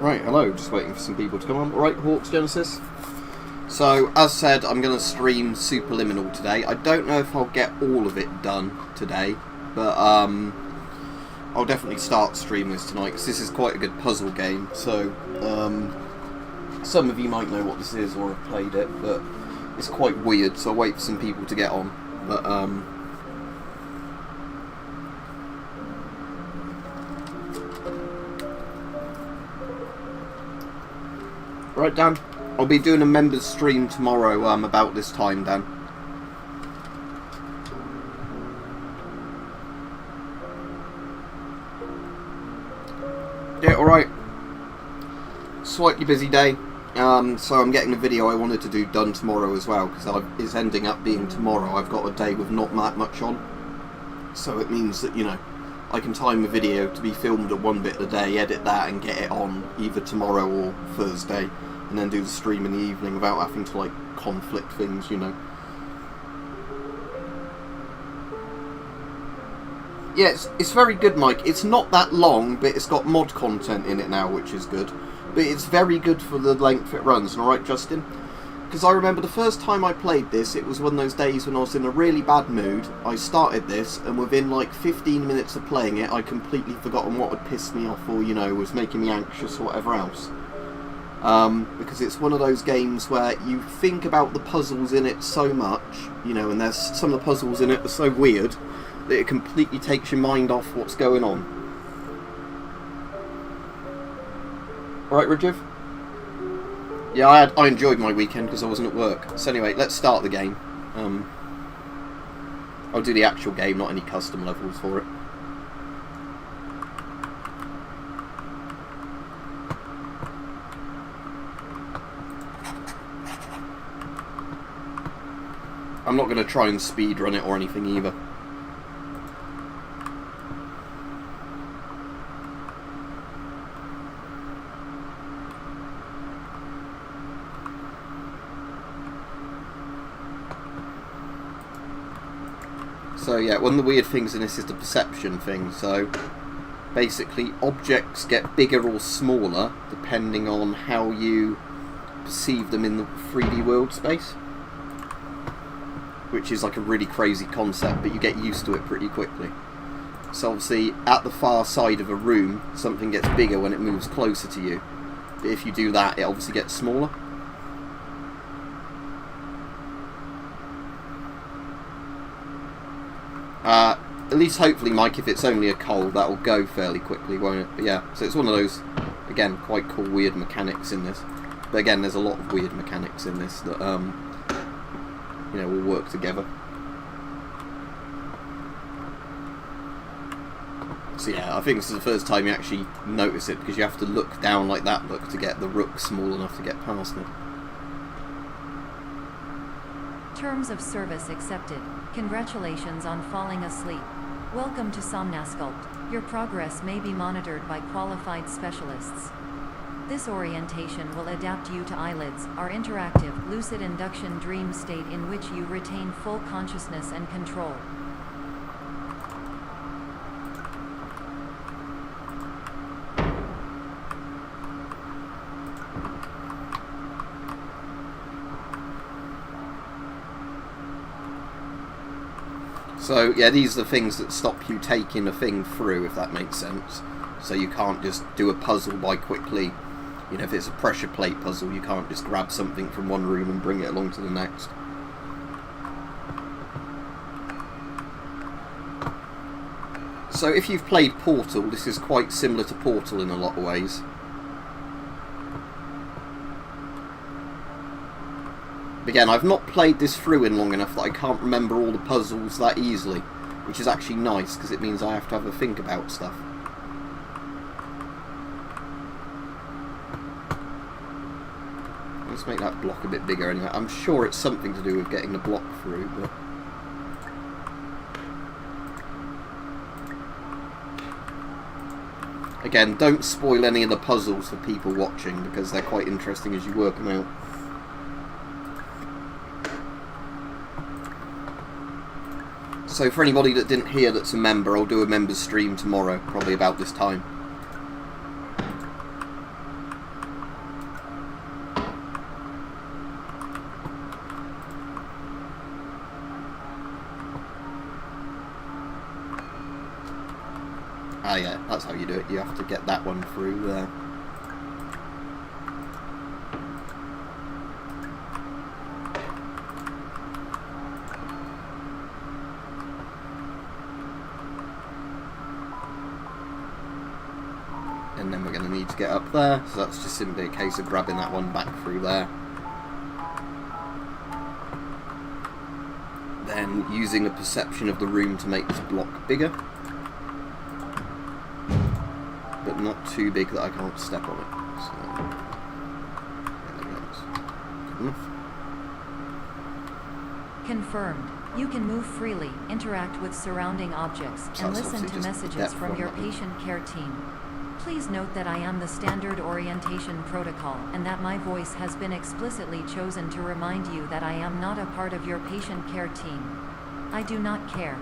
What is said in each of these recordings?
Right, hello, just waiting for some people to come on. Right, Hawks Genesis. So, as said, I'm going to stream Superliminal today. I don't know if I'll get all of it done today, but I'll definitely start streaming this tonight, because this is quite a good puzzle game. So, some of you might know what this is or have played it, but it's quite weird, so I'll wait for some people to get on. But, right, Dan. I'll be doing a members stream tomorrow about this time, Dan. Yeah, alright. Slightly busy day. So I'm getting a video I wanted to do done tomorrow as well, because it's ending up being tomorrow. I've got a day with not that much on. So it means that, you know, I can time a video to be filmed at one bit of the day, edit that and get it on either tomorrow or Thursday, and then do the stream in the evening without having to, like, conflict things, you know. Yeah, it's very good, Mike. It's not that long, but it's got mod content in it now, which is good. But it's very good for the length it runs, alright, Justin? Because I remember the first time I played this, it was one of those days when I was in a really bad mood. I started this, and within like 15 minutes of playing it, I completely forgotten what had pissed me off or, you know, was making me anxious or whatever else. Because it's one of those games where you think about the puzzles in it so much, you know, and there's some of the puzzles in it are so weird that it completely takes your mind off what's going on. Alright, Rajiv? Yeah, I enjoyed my weekend because I wasn't at work. So anyway, let's start the game. I'll do the actual game, not any custom levels for it. I'm not going to try and speedrun it or anything either. So yeah, one of the weird things in this is the perception thing. So basically objects get bigger or smaller depending on how you perceive them in the 3D world space, which is like a really crazy concept, but you get used to it pretty quickly. So obviously at the far side of a room something gets bigger when it moves closer to you, but if you do that it obviously gets smaller. At least hopefully, Mike, if it's only a coal, that'll go fairly quickly, won't it? But yeah, so it's one of those, again, quite cool weird mechanics in this. But again, there's a lot of weird mechanics in this that, you know, will work together. So yeah, I think this is the first time you actually notice it, because you have to look down like that, look, to get the rook small enough to get past it. Terms of service accepted. Congratulations on falling asleep. Welcome to Somnasculpt. Your progress may be monitored by qualified specialists. This orientation will adapt you to eyelids, our interactive, lucid induction dream state in which you retain full consciousness and control. So yeah, these are the things that stop you taking a thing through, if that makes sense. So you can't just do a puzzle by quickly, you know, if it's a pressure plate puzzle, you can't just grab something from one room and bring it along to the next. So if you've played Portal, this is quite similar to Portal in a lot of ways. Again, I've not played this through in long enough that I can't remember all the puzzles that easily, which is actually nice, because it means I have to have a think about stuff. Let's make that block a bit bigger anyway. I'm sure it's something to do with getting the block through, but... Again, don't spoil any of the puzzles for people watching, because they're quite interesting as you work them out. So for anybody that didn't hear that's a member, I'll do a members stream tomorrow, probably about this time. Ah, yeah, that's how you do it. You have to get that one through there. And then we're going to need to get up there, so that's just simply a case of grabbing that one back through there. Then using a perception of the room to make this block bigger, but not too big that I can't step on it. So, there it goes. Good enough. Confirmed. You can move freely, interact with surrounding objects, So and that's listen to obviously just messages depth from one, your that one. patient care team. Please note that I am the standard orientation protocol, and that my voice has been explicitly chosen to remind you that I am not a part of your patient care team. I do not care.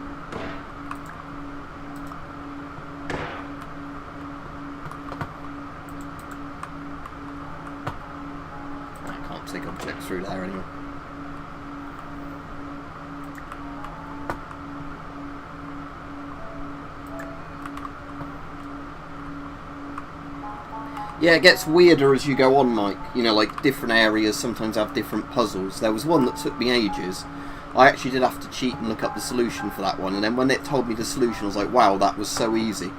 I can't take objects through there anymore. Yeah, it gets weirder as you go on, Mike. You know, like, different areas sometimes have different puzzles. There was one that took me ages. I actually did have to cheat and look up the solution for that one, and then when it told me the solution, I was like, wow, that was so easy.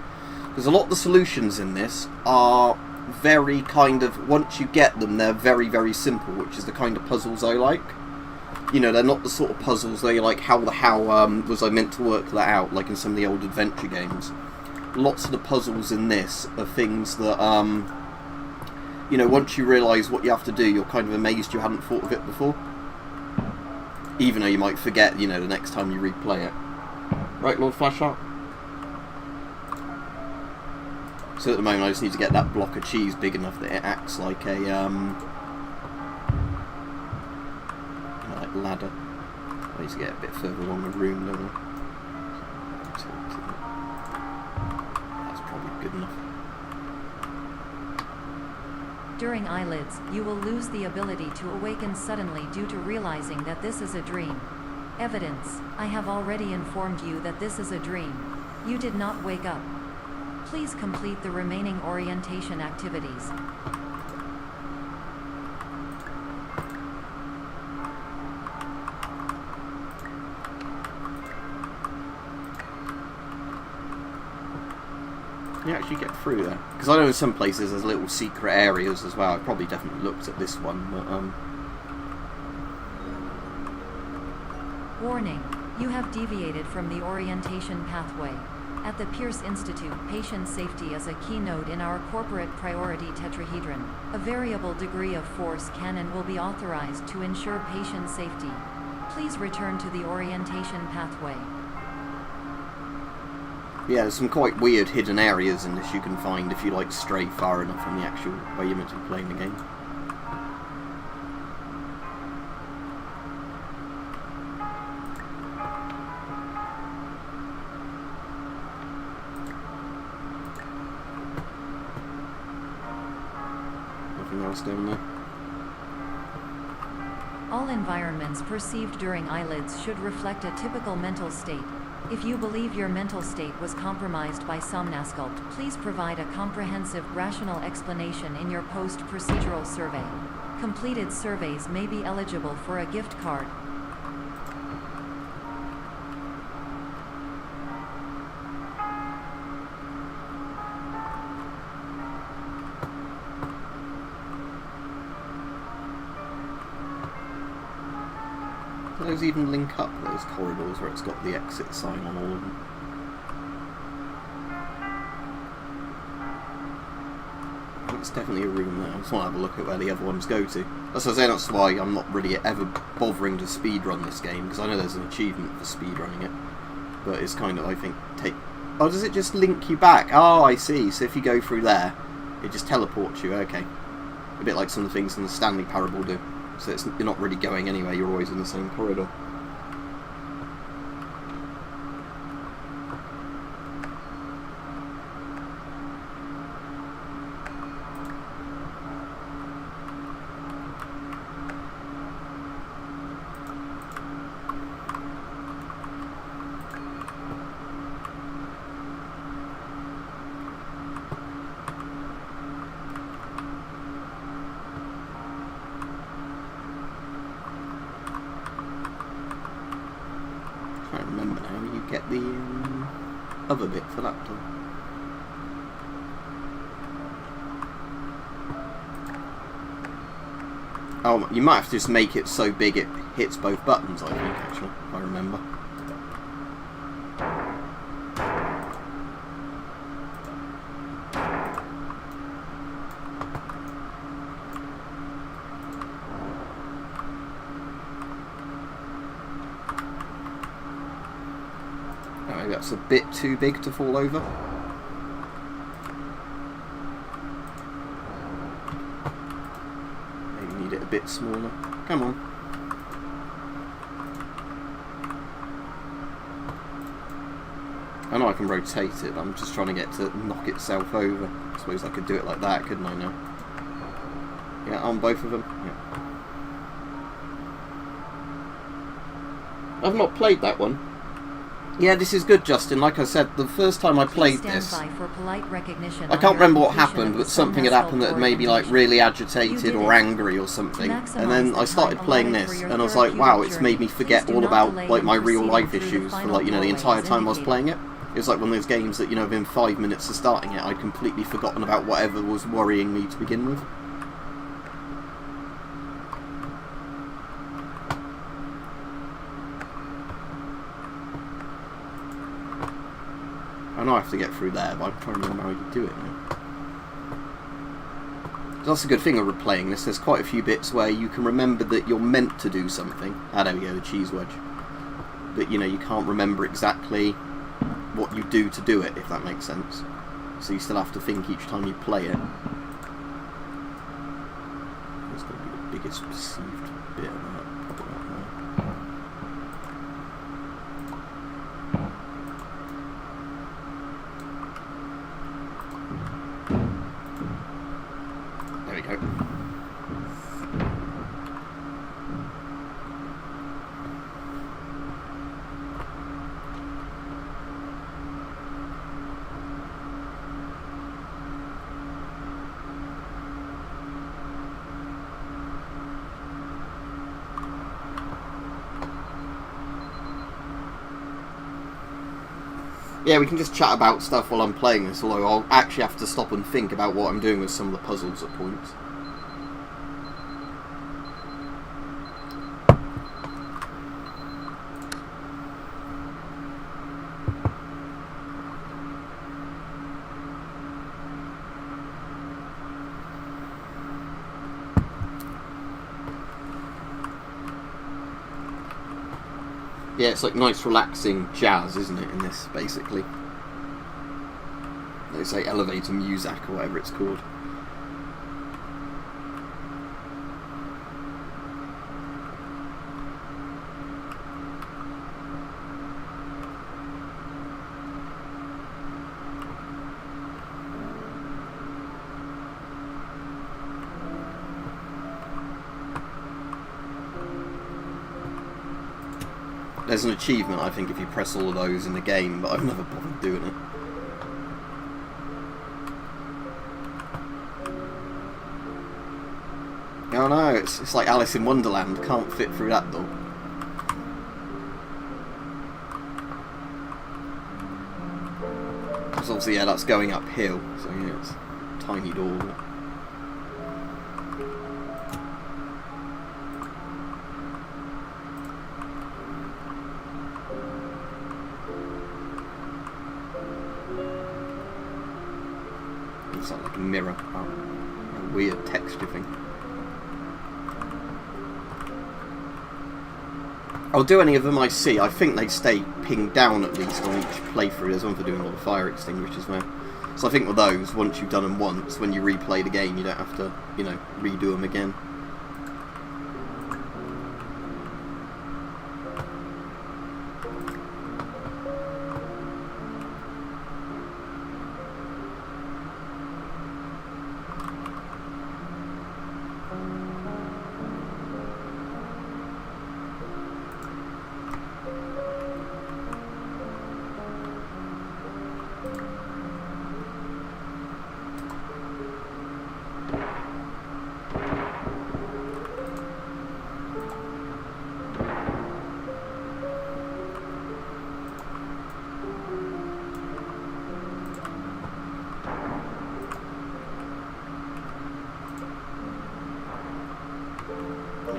Because a lot of the solutions in this are very kind of, once you get them, they're very, very simple, which is the kind of puzzles I like. You know, they're not the sort of puzzles where you're like, how was I meant to work that out, like in some of the old adventure games. Lots of the puzzles in this are things that, you know, once you realise what you have to do, you're kind of amazed you hadn't thought of it before. Even though you might forget, you know, the next time you replay it. Right, Lord Flashheart? So at the moment I just need to get that block of cheese big enough that it acts like a, you know, like ladder. I need to get a bit further along the room, don't I? That's probably good enough. During eyelids, you will lose the ability to awaken suddenly due to realizing that this is a dream. Evidence: I have already informed you that this is a dream. You did not wake up. Please complete the remaining orientation activities. You actually get through there? Because I know in some places there's little secret areas as well. I've probably definitely looked at this one, but Warning: you have deviated from the orientation pathway. At the Pierce Institute, patient safety is a keynote in our corporate priority tetrahedron. A variable degree of force can and will be authorized to ensure patient safety. Please return to the orientation pathway. yeah, there's some quite weird hidden areas in this you can find if you like stray far enough from the actual way you're meant to be playing the game. Nothing else down there. All environments perceived during eyelids should reflect a typical mental state. If you believe your mental state was compromised by Somnasculpt, please provide a comprehensive, rational explanation in your post-procedural survey. Completed surveys may be eligible for a gift card. Do those even link up, those corridors where it's got the exit sign on all of them? I think it's definitely a room there. I just want to have a look at where the other ones go to. As I say, that's why I'm not really ever bothering to speedrun this game, because I know there's an achievement for speedrunning it. But it's kind of, I think, oh, does it just link you back? Oh, I see. So if you go through there, it just teleports you. Okay. A bit like some of the things in the Stanley Parable do. So you're not really going anywhere, you're always in the same corridor. get the other bit for that though. Oh, you might have to just make it so big it hits both buttons, I think, actually, if I remember. Oh, that's a bit too big to fall over. A bit smaller. Come on. I know I can rotate it, I'm just trying to get to knock itself over. I suppose I could do it like that, couldn't I now? Yeah, on both of them. Yeah. I've not played that one. Yeah, this is good, Justin. Like I said, the first time I played this, I can't remember what happened, but something had happened that had made me like really agitated or angry or something. And then I started playing this, and I was like, wow, it's made me forget all about like my real life issues for like, you know, the entire time I was playing it. It was like one of those games that, you know, within 5 minutes of starting it, I'd completely forgotten about whatever was worrying me to begin with. I know I have to get through there, but I'm trying to remember how you do it now. That's a good thing of replaying this. There's quite a few bits where you can remember that you're meant to do something. Ah, there we go, the cheese wedge. But, you know, you can't remember exactly what you do to do it, if that makes sense. So you still have to think each time you play it. It's going to be the biggest perceived bit of that. Probably not now. There we go. Yeah, we can just chat about stuff while I'm playing this, although I'll actually have to stop and think about what I'm doing with some of the puzzles at points. Yeah, it's like nice relaxing jazz, isn't it, in this, basically. They say elevator music, or whatever it's called. There's an achievement, I think, if you press all of those in the game, but I've never bothered doing it. Oh no, it's like Alice in Wonderland, can't fit through that door. Because obviously, yeah, that's going uphill, so yeah, it's a tiny door. It's like a mirror, a weird texture thing. I'll do any of them I see. I think they stay pinged down at least on each playthrough. There's one for doing all the fire extinguishers now. So I think with those, once you've done them once, when you replay the game, you don't have to, you know, redo them again.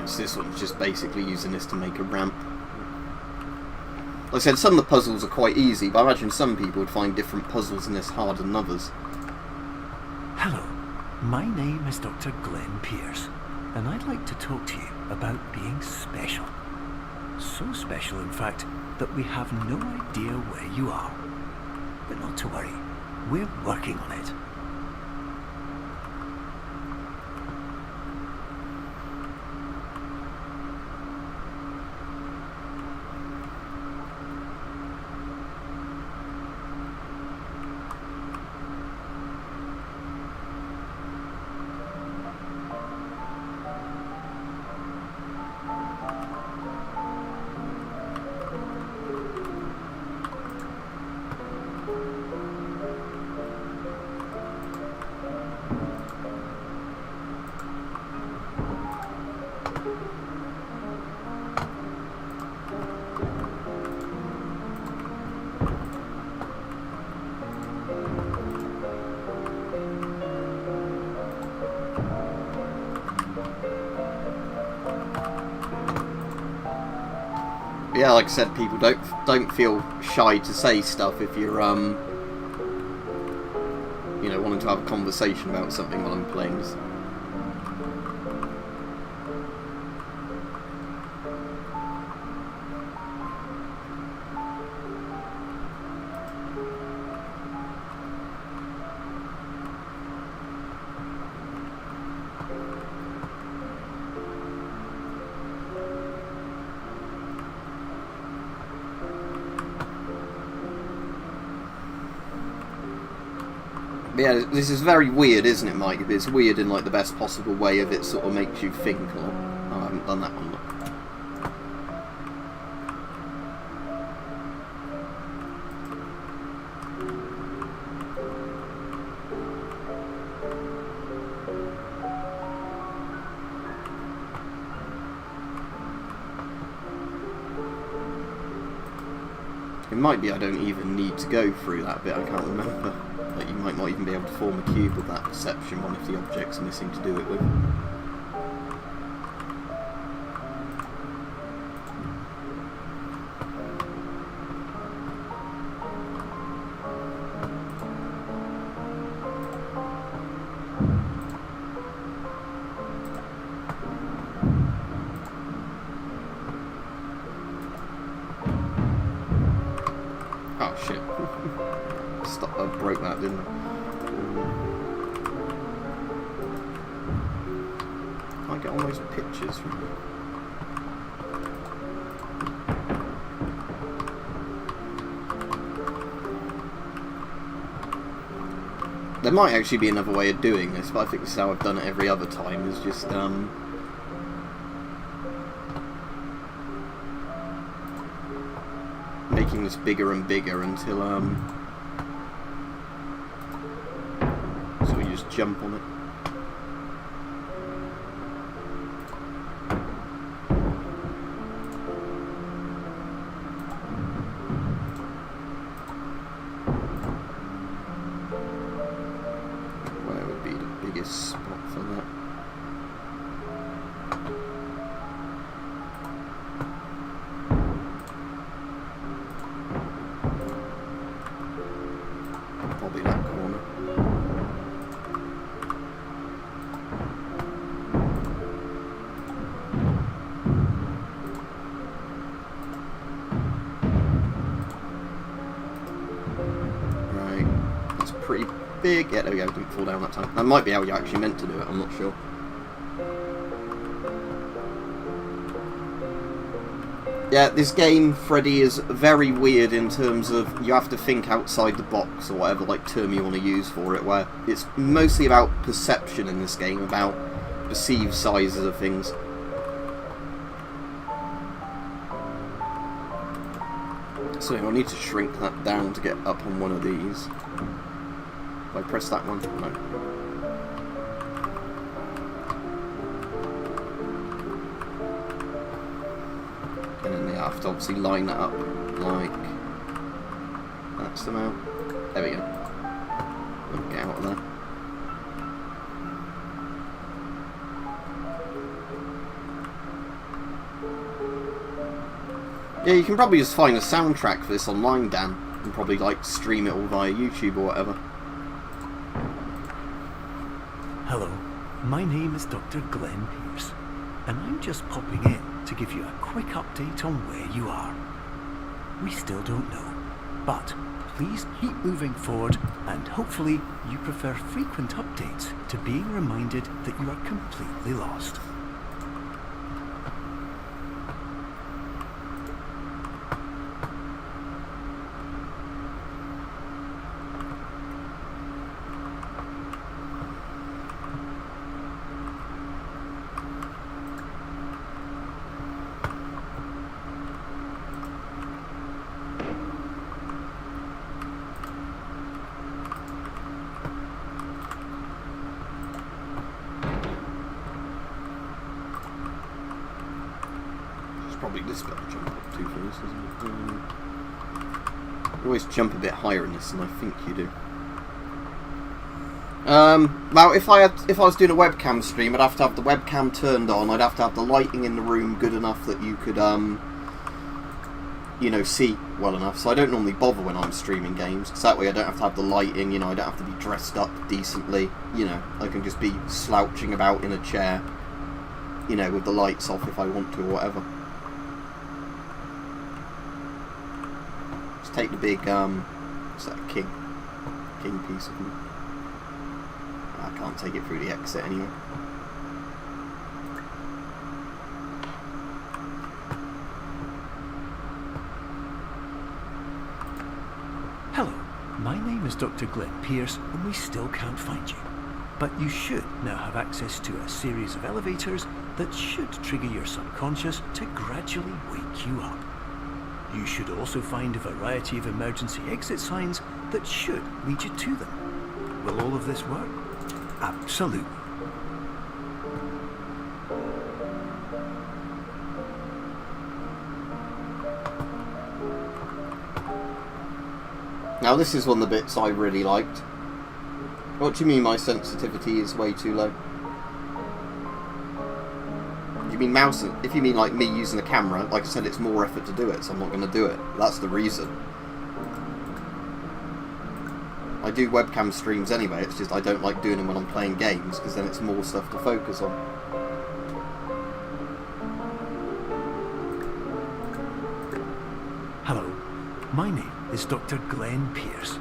So this one's just basically using this to make a ramp. Like I said, some of the puzzles are quite easy, but I imagine some people would find different puzzles in this harder than others. Hello, my name is Dr. Glenn Pierce, and I'd like to talk to you about being special. So special, in fact, that we have no idea where you are. But not to worry, we're working on it. Yeah, like I said, people don't feel shy to say stuff if you're you know, wanting to have a conversation about something while I'm playing. Yeah, this is very weird, isn't it, Mike? It's weird in like the best possible way of it sort of makes you think. Or, oh, I haven't done that one. Look. It might be I don't even need to go through that bit, I can't remember. Like, you might not even be able to form a cube with that perception one if the object's missing to do it with. Oh shit. Stop, I broke that, didn't I? I get all those pictures from you. There might actually be another way of doing this, but I think this is how I've done it every other time, is just making this bigger and bigger until so you just jump on it. Where would be the biggest spot for that? Probably that corner. Right, that's pretty big. Yeah, there we go, didn't fall down that time. That might be how you actually meant to do it, I'm not sure. Yeah, this game, Freddy, is very weird in terms of you have to think outside the box, or whatever like term you want to use for it, where it's mostly about perception in this game, about perceived sizes of things. So I need to shrink that down to get up on one of these. If I press that one? No. And then I have to obviously line that up like that somehow. There we go. Get out of there. Yeah, you can probably just find a soundtrack for this online, Dan, and probably like stream it all via YouTube or whatever. Hello, my name is Dr. Glenn Pierce, and I'm just popping in to give you a quick update on where you are. We still don't know, but please keep moving forward, and hopefully you prefer frequent updates to being reminded that you are completely lost. Probably this bit I jump up to for this, isn't it? You always jump a bit higher in this than I think you do. Now, if I was doing a webcam stream, I'd have to have the webcam turned on. I'd have to have the lighting in the room good enough that you could, you know, see well enough. So I don't normally bother when I'm streaming games, because that way I don't have to have the lighting. You know, I don't have to be dressed up decently. You know, I can just be slouching about in a chair, you know, with the lights off if I want to or whatever. Take the big, what's that, king piece of them. I can't take it through the exit anyway. Hello, my name is Dr. Glenn Pierce, and we still can't find you. But you should now have access to a series of elevators that should trigger your subconscious to gradually wake you up. You should also find a variety of emergency exit signs that should lead you to them. Will all of this work? Absolutely. Now this is one of the bits I really liked. What do you mean my sensitivity is way too low? You mean mouse? If you mean like me using the camera, like I said, it's more effort to do it, so I'm not going to do it. That's the reason. I do webcam streams anyway, it's just I don't like doing them when I'm playing games, because then it's more stuff to focus on. Hello, my name is Dr. Glenn Pierce.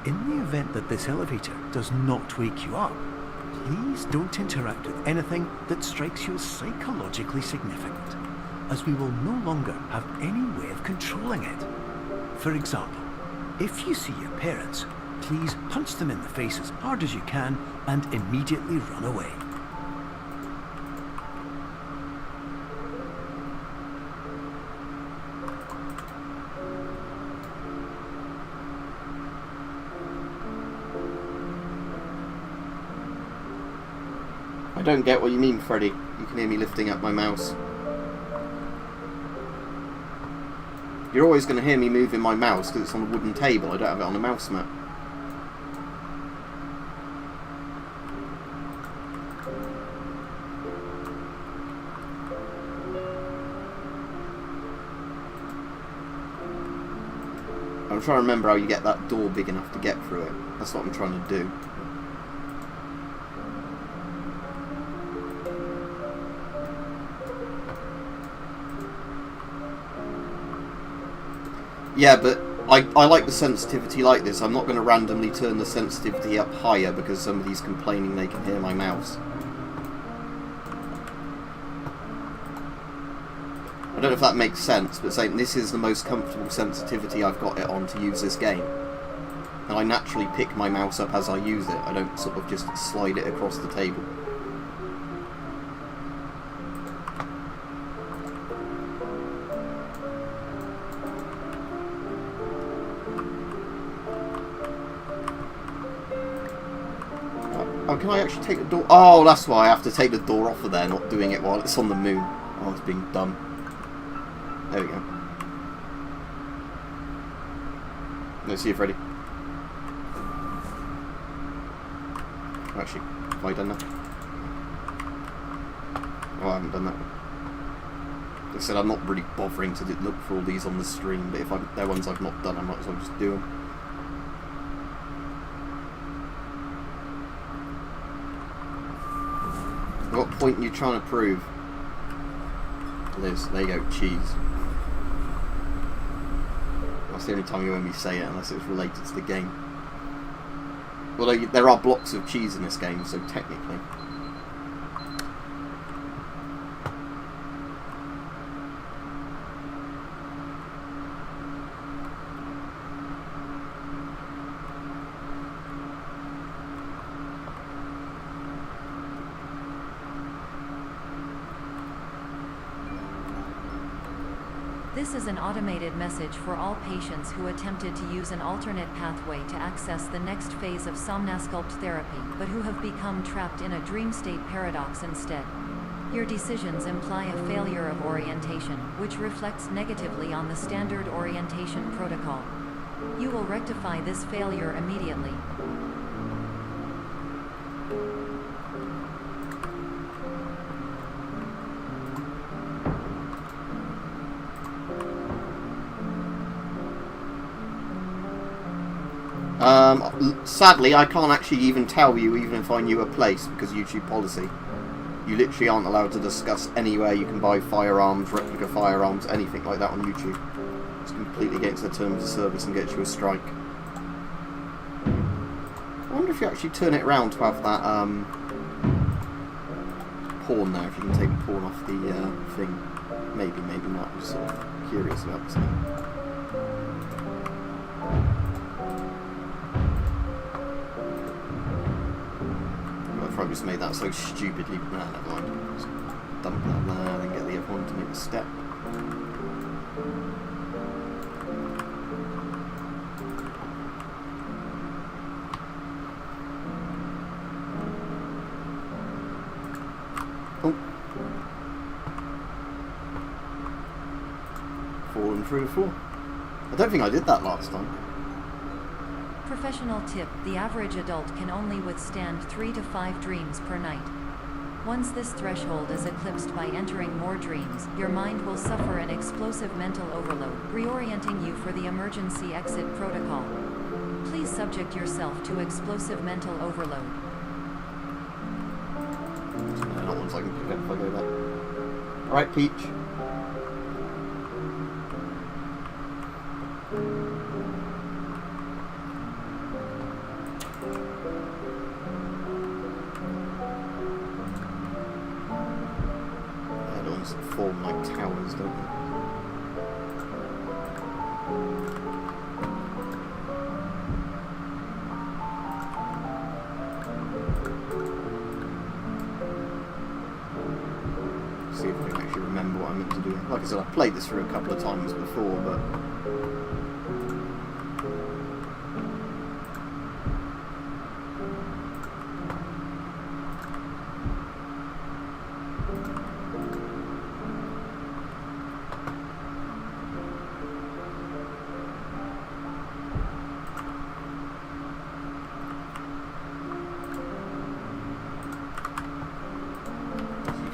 In the event that this elevator does not wake you up, please don't interact with anything that strikes you as psychologically significant, as we will no longer have any way of controlling it. For example, if you see your parents, please punch them in the face as hard as you can and immediately run away. I don't get what you mean, Freddy. You can hear me lifting up my mouse. You're always going to hear me moving my mouse because it's on a wooden table. I don't have it on a mouse mat. I'm trying to remember how you get that door big enough to get through it. That's what I'm trying to do. Yeah, but I like the sensitivity like this. I'm not going to randomly turn the sensitivity up higher because somebody's complaining they can hear my mouse. I don't know if that makes sense, but saying this is the most comfortable sensitivity I've got it on to use this game. And I naturally pick my mouse up as I use it. I don't sort of just slide it across the table. Oh, can I actually take the door? Oh, that's why I have to take the door off of there, not doing it while it's on the moon. Oh, it's being dumb. There we go. Let's see if ready. Actually, have I done that? Oh, I haven't done that one. Like I said, I'm not really bothering to look for all these on the stream, but if they're ones I've not done, I might as well just do them. What point are you trying to prove? Liz, there you go, cheese. That's the only time you hear me say it, unless it's related to the game. Although there are blocks of cheese in this game, so technically. This is an automated message for all patients who attempted to use an alternate pathway to access the next phase of Somnasculpt therapy, but who have become trapped in a dream state paradox instead. Your decisions imply a failure of orientation, which reflects negatively on the standard orientation protocol. You will rectify this failure immediately. Sadly, I can't actually even tell you, even if I knew a place, because YouTube policy. You literally aren't allowed to discuss anywhere you can buy firearms, replica firearms, anything like that on YouTube. It's completely against the terms of service and gets you a strike. I wonder if you actually turn it around to have that pawn there, if you can take the pawn off the thing. Maybe, maybe not. I'm just sort of curious about this thing. I just made that so stupidly. Nah, never mind. Just dump that there, then get the other one to make the step. Oh. Falling through the floor. I don't think I did that last time. Professional tip: the average adult can only withstand 3 to 5 dreams per night. Once this threshold is eclipsed by entering more dreams, your mind will suffer an explosive mental overload, reorienting you for the emergency exit protocol. Please subject yourself to explosive mental overload. Not ones I can pick up if I go back. Alright, Peach. Form like towers, don't they? See if I can actually remember what I meant to do. Like I said, I've played this through a couple of times before, but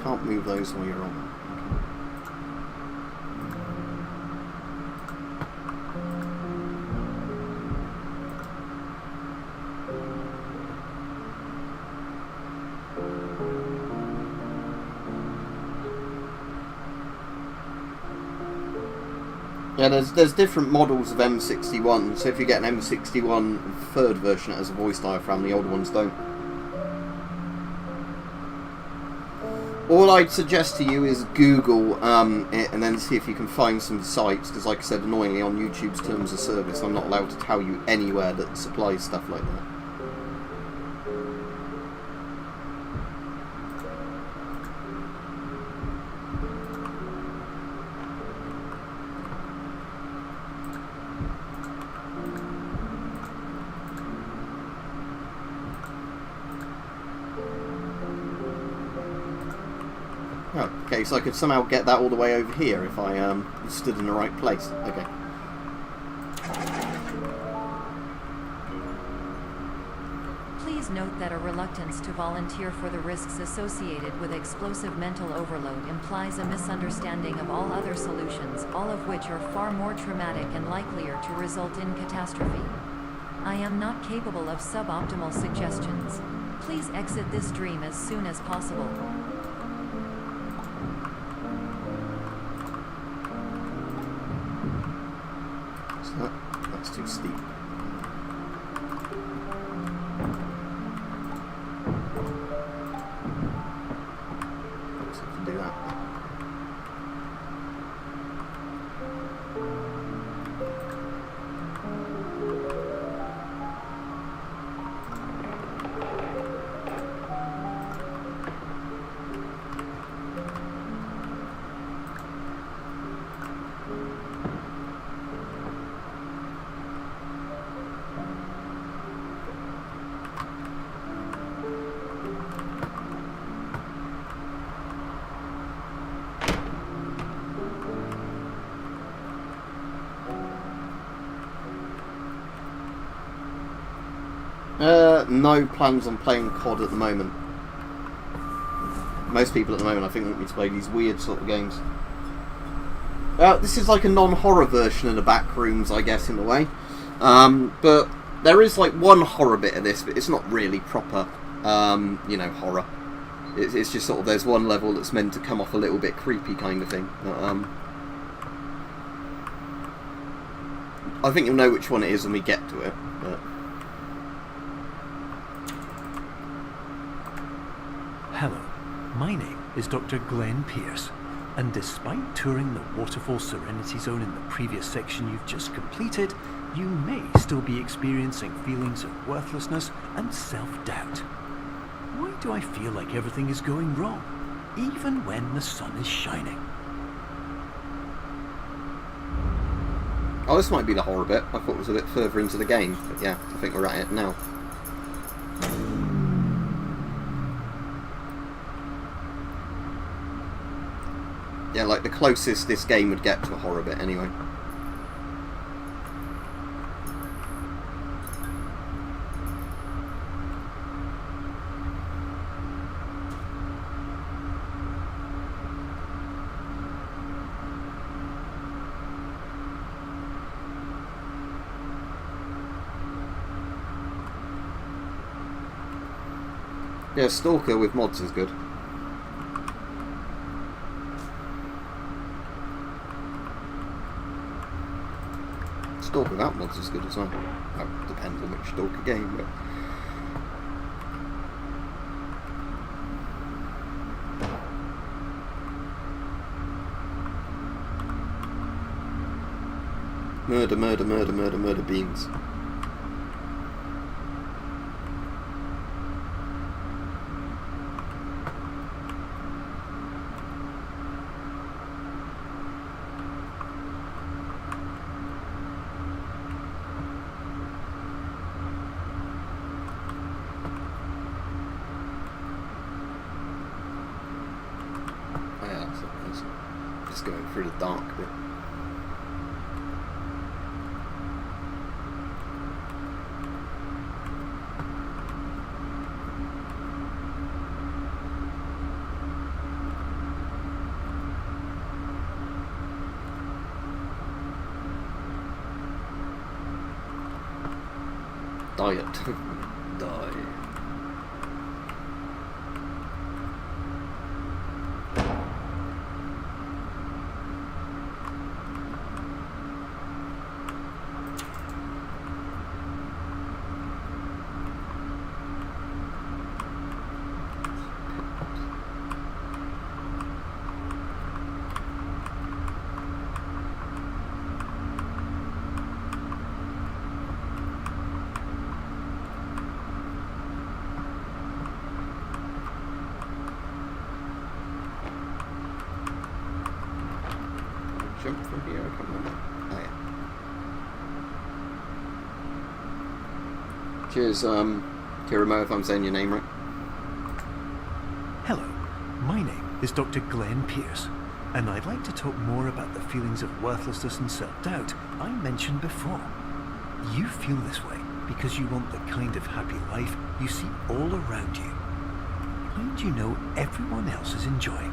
can't move those while you're on. Yeah, there's different models of M61, so if you get an M61 third version, it has a voice diaphragm, the older ones don't. All I'd suggest to you is Google it and then see if you can find some sites, because like I said, annoyingly on YouTube's terms of service, I'm not allowed to tell you anywhere that supplies stuff like that. Oh, okay, so I could somehow get that all the way over here if I stood in the right place. Okay. Please Please note that a reluctance to volunteer for the risks associated with explosive mental overload implies a misunderstanding of all other solutions, all of which are far more traumatic and likelier to result in catastrophe. I am not capable of suboptimal suggestions. Please exit this dream as soon as possible. So that's too steep. Looks like I can do that. No plans on playing COD at the moment. Most people at the moment, I think, want me to play these weird sort of games. This is like a non-horror version of the Backrooms, I guess, in a way. But there is like one horror bit of this, but it's not really proper, you know, horror. It's just sort of, there's one level that's meant to come off a little bit creepy kind of thing. But, I think you'll know which one it is when we get to it. But Hello, my name is Dr. Glenn Pierce, and despite touring the Waterfall Serenity Zone in the previous section you've just completed, you may still be experiencing feelings of worthlessness and self-doubt. Why do I feel like everything is going wrong, even when the sun is shining? oh, this might be the horror bit. I thought it was a bit further into the game, but yeah, I think we're at it now. Yeah, like the closest this game would get to a horror bit anyway. Yeah, Stalker with mods is good. Stalker without mods is good as well. That depends on which Stalker game, but murder, murder, murder, murder, murder beans. Just going through the dark bit. Diet. Die. Jump from here, I can't remember. Oh yeah. Cheers, Kirimo, if I'm saying your name right. Hello, my name is Dr. Glenn Pierce, and I'd like to talk more about the feelings of worthlessness and self-doubt I mentioned before. You feel this way because you want the kind of happy life you see all around you. And you know everyone else is enjoying.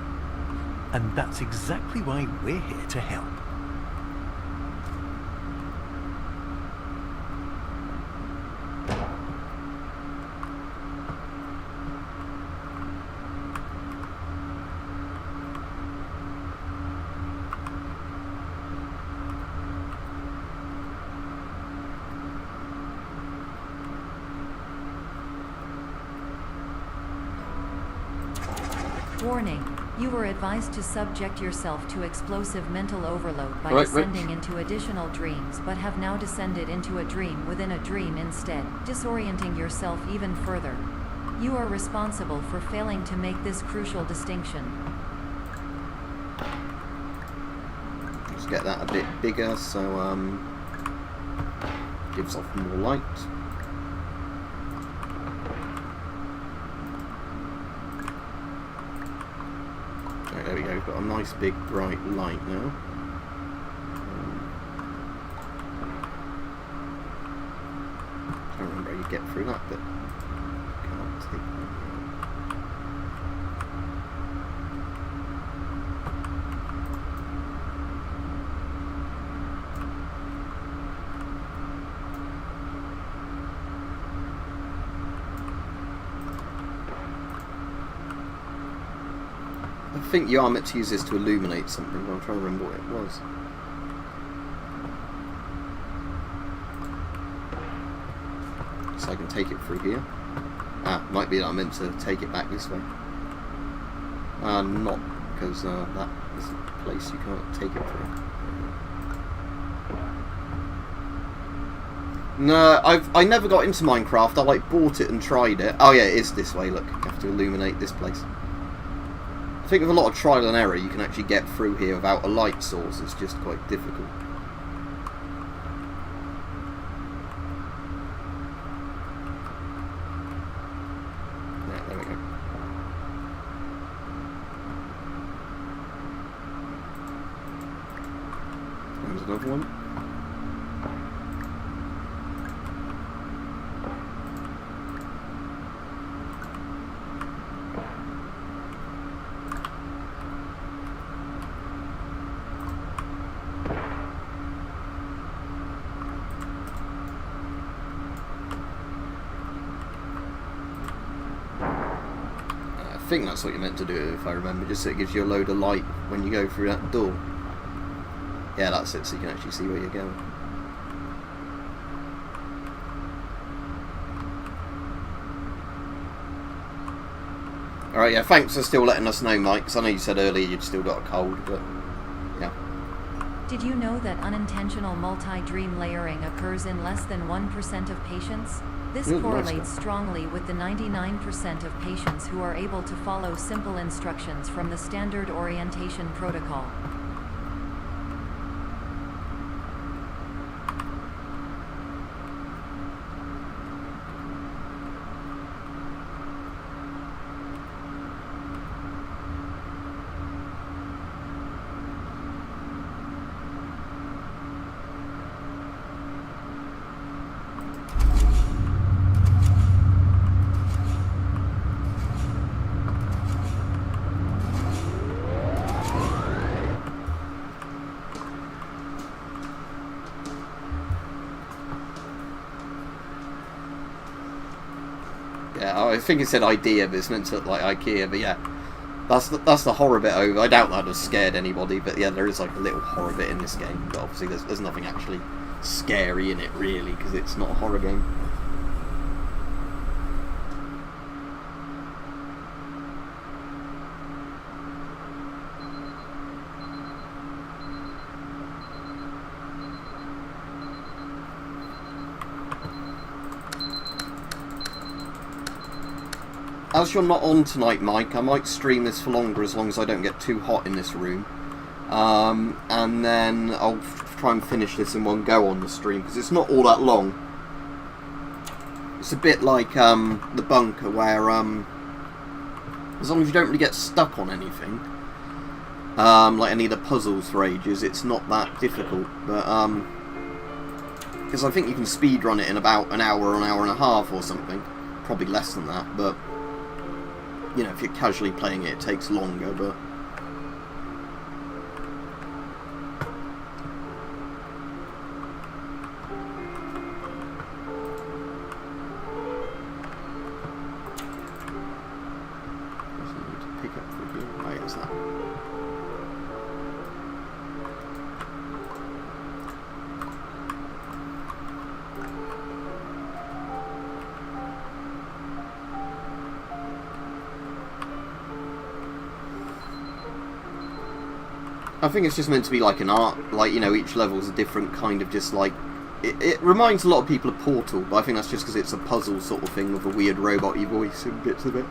And that's exactly why we're here to help. Warning. You were advised to subject yourself to explosive mental overload by Right, descending into additional dreams, but have now descended into a dream within a dream instead, disorienting yourself even further. You are responsible for failing to make this crucial distinction. Let's get that a bit bigger so gives off more light. There we go, got a nice big bright light now. I don't remember how you get through that, but can't take that. I think you are meant to use this to illuminate something, but I'm trying to remember what it was. So I can take it through here. Ah, might be that I'm meant to take it back this way. Not, because that is a place you can't take it through. No, I never got into Minecraft. I like bought it and tried it. Oh yeah, it is this way, look. You have to illuminate this place. I think with a lot of trial and error you can actually get through here without a light source. It's just quite difficult. Yeah, there we go. There's another one. I think that's what you're meant to do, if I remember, just so it gives you a load of light when you go through that door. Yeah, that's it, so you can actually see where you're going. Alright, yeah, thanks for still letting us know, Mike, because I know you said earlier you'd still got a cold, but yeah. Did you know that unintentional multi-dream layering occurs in less than 1% of patients? This correlates strongly with the 99% of patients who are able to follow simple instructions from the standard orientation protocol. Yeah, I think it said idea, but it's meant to look like IKEA, but yeah. That's the horror bit over. I doubt that has scared anybody, but yeah, there is like a little horror bit in this game. But obviously there's nothing actually scary in it, really, because it's not a horror game. As you're not on tonight, Mike, I might stream this for longer as long as I don't get too hot in this room. And then I'll try and finish this in one go on the stream, because it's not all that long. It's a bit like the bunker, where as long as you don't really get stuck on anything, like any of the puzzles for ages, it's not that difficult. But Because I think you can speed run it in about an hour or an hour and a half or something. Probably less than that, but you know, if you're casually playing it, it takes longer, but I think it's just meant to be like an art, like, you know, each level's a different kind of just like... It reminds a lot of people of Portal, but I think that's just because it's a puzzle sort of thing with a weird robot-y voice and bits of it.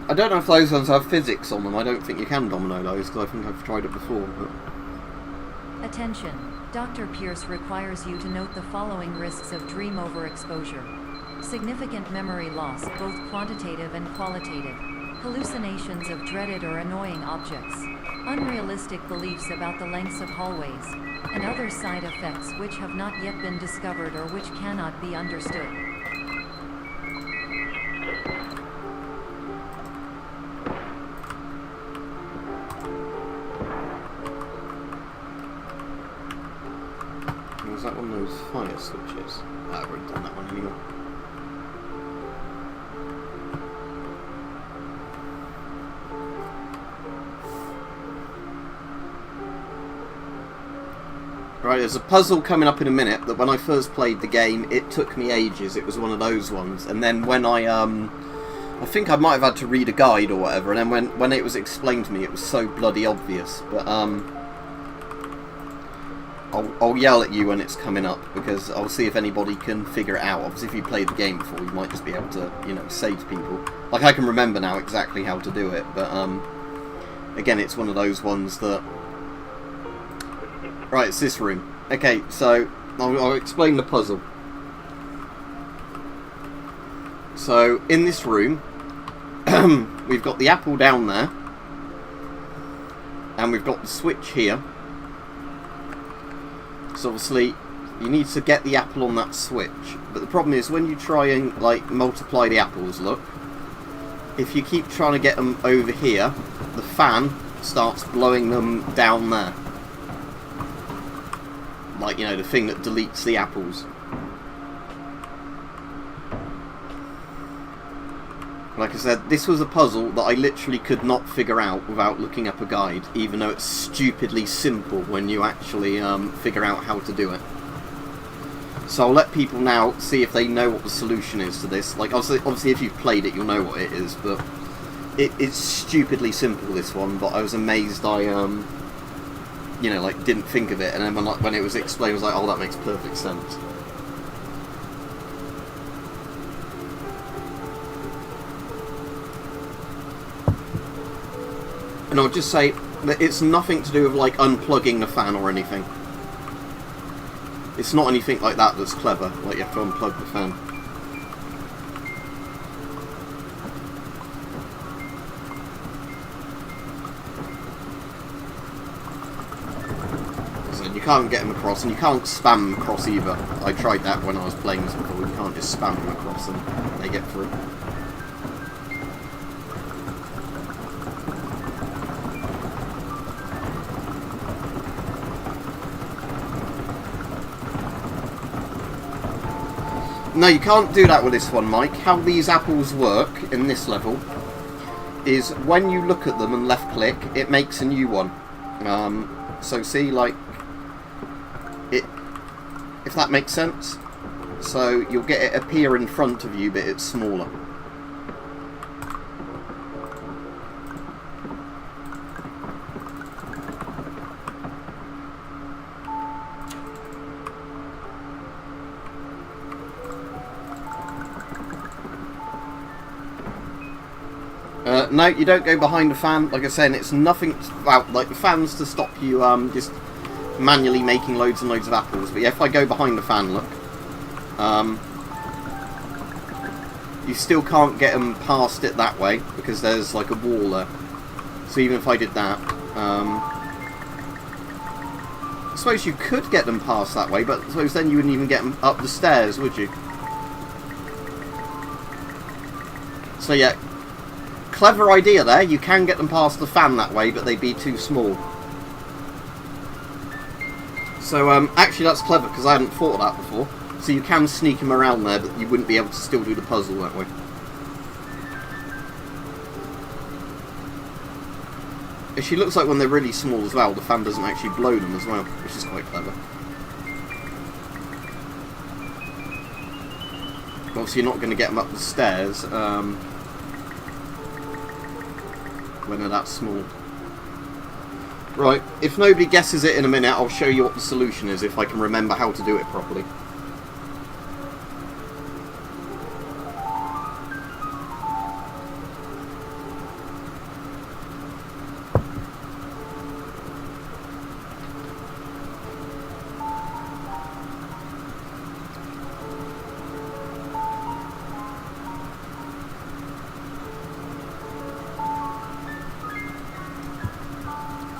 I don't know if those ones have physics on them. I don't think you can domino those, because I think I've tried it before. But... Attention. Dr. Pierce requires you to note the following risks of dream overexposure. Significant memory loss, both quantitative and qualitative. Hallucinations of dreaded or annoying objects. Unrealistic beliefs about the lengths of hallways. And other side effects which have not yet been discovered or which cannot be understood. Was that one of those fire switches? I haven't done that one anymore. Right, there's a puzzle coming up in a minute that when I first played the game, it took me ages. It was one of those ones. And then when I think I might have had to read a guide or whatever, and then when it was explained to me, it was so bloody obvious. But, I'll yell at you when it's coming up, because I'll see if anybody can figure it out. Obviously, if you played the game before, you might just be able to, you know, say to people. Like, I can remember now exactly how to do it, but, again, it's one of those ones that... Right, it's this room. Okay, so, I'll explain the puzzle. So, in this room, we've got the apple down there, and we've got the switch here. So obviously, you need to get the apple on that switch. But the problem is, when you try and, like, multiply the apples, look, if you keep trying to get them over here, the fan starts blowing them down there. Like, you know, the thing that deletes the apples. Like I said, this was a puzzle that I literally could not figure out without looking up a guide, even though it's stupidly simple when you actually figure out how to do it. So I'll let people now see if they know what the solution is to this. Like, obviously if you've played it, you'll know what it is, but it's stupidly simple, this one, but I was amazed I, you know, like, didn't think of it, and then when it was explained, I was like, oh, that makes perfect sense. And I'll just say that it's nothing to do with, like, unplugging the fan or anything. It's not anything like that that's clever, like you have to unplug the fan. So you can't get them across, and you can't spam them across either. I tried that when I was playing this before. You can't just spam them across and they get through. No, you can't do that with this one, Mike. How these apples work in this level is when you look at them and left click, it makes a new one. So see, like, it, if that makes sense. So you'll get it appear in front of you, but it's smaller. No, you don't go behind the fan. Like I said, it's nothing. Well, like the fan's to stop you just manually making loads and loads of apples. But yeah, if I go behind the fan, look, you still can't get them past it that way because there's like a wall there. So even if I did that, I suppose you could get them past that way, but I suppose then you wouldn't even get them up the stairs, would you? So yeah, clever idea there. You can get them past the fan that way, but they'd be too small. So actually that's clever, because I hadn't thought of that before. So you can sneak them around there, but you wouldn't be able to still do the puzzle that way. She looks like when they're really small as well, the fan doesn't actually blow them as well, which is quite clever. Obviously you're not going to get them up the stairs when they're that small. Right, if nobody guesses it in a minute, I'll show you what the solution is if I can remember how to do it properly.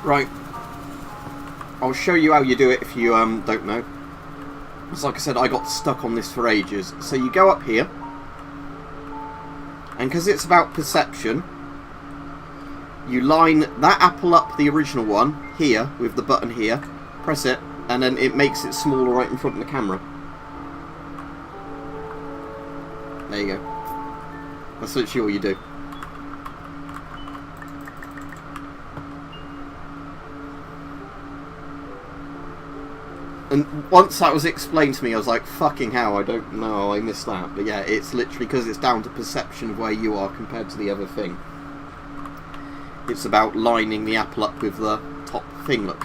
Right, I'll show you how you do it if you don't know. Because like I said, I got stuck on this for ages. So you go up here, and because it's about perception, you line that apple up, the original one, here, with the button here, press it, and then it makes it smaller right in front of the camera. There you go. That's literally all you do. And once that was explained to me, I was like, fucking hell, I don't know, I missed that. But yeah, it's literally because it's down to perception of where you are compared to the other thing. It's about lining the apple up with the top thing, look.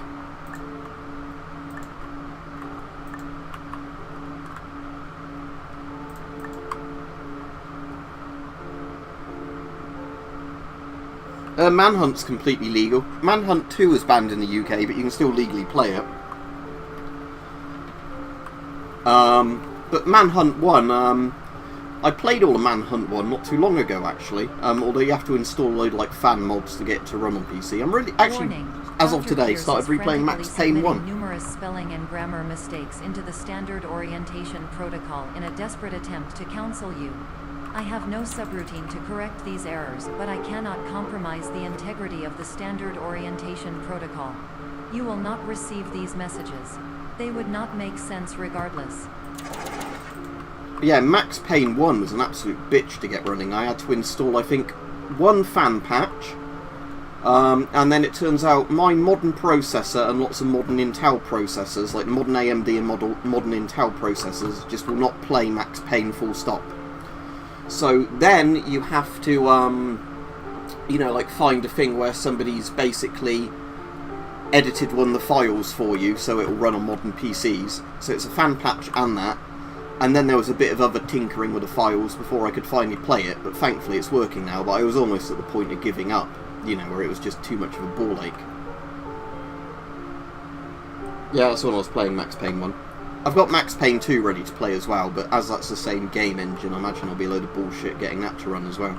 Manhunt's completely legal. Manhunt 2 is banned in the UK, but you can still legally play it. But Manhunt 1, I played all of Manhunt 1 not too long ago, actually. Although you have to install a load of like fan mods to get it to run on PC. I'm really, actually, Warning. as of Dr. today, Pierce started is replaying Max frantically Payne 1. submitting numerous spelling and grammar mistakes into the standard orientation protocol in a desperate attempt to counsel you. I have no subroutine to correct these errors, but I cannot compromise the integrity of the standard orientation protocol. You will not receive these messages. They would not make sense regardless. Yeah, Max Payne 1 was an absolute bitch to get running. I had to install, I think, one fan patch, and then it turns out my modern processor and lots of modern Intel processors, like modern AMD and modern Intel processors, just will not play Max Payne full stop. So then you have to, you know, like find a thing where somebody's basically edited one of the files for you so it will run on modern PCs. So it's a fan patch and that. And then there was a bit of other tinkering with the files before I could finally play it, but thankfully it's working now. But I was almost at the point of giving up, you know, where it was just too much of a ball ache. Yeah, that's when I was playing Max Payne 1. I've got Max Payne 2 ready to play as well, but as that's the same game engine, I imagine I'll be a load of bullshit getting that to run as well.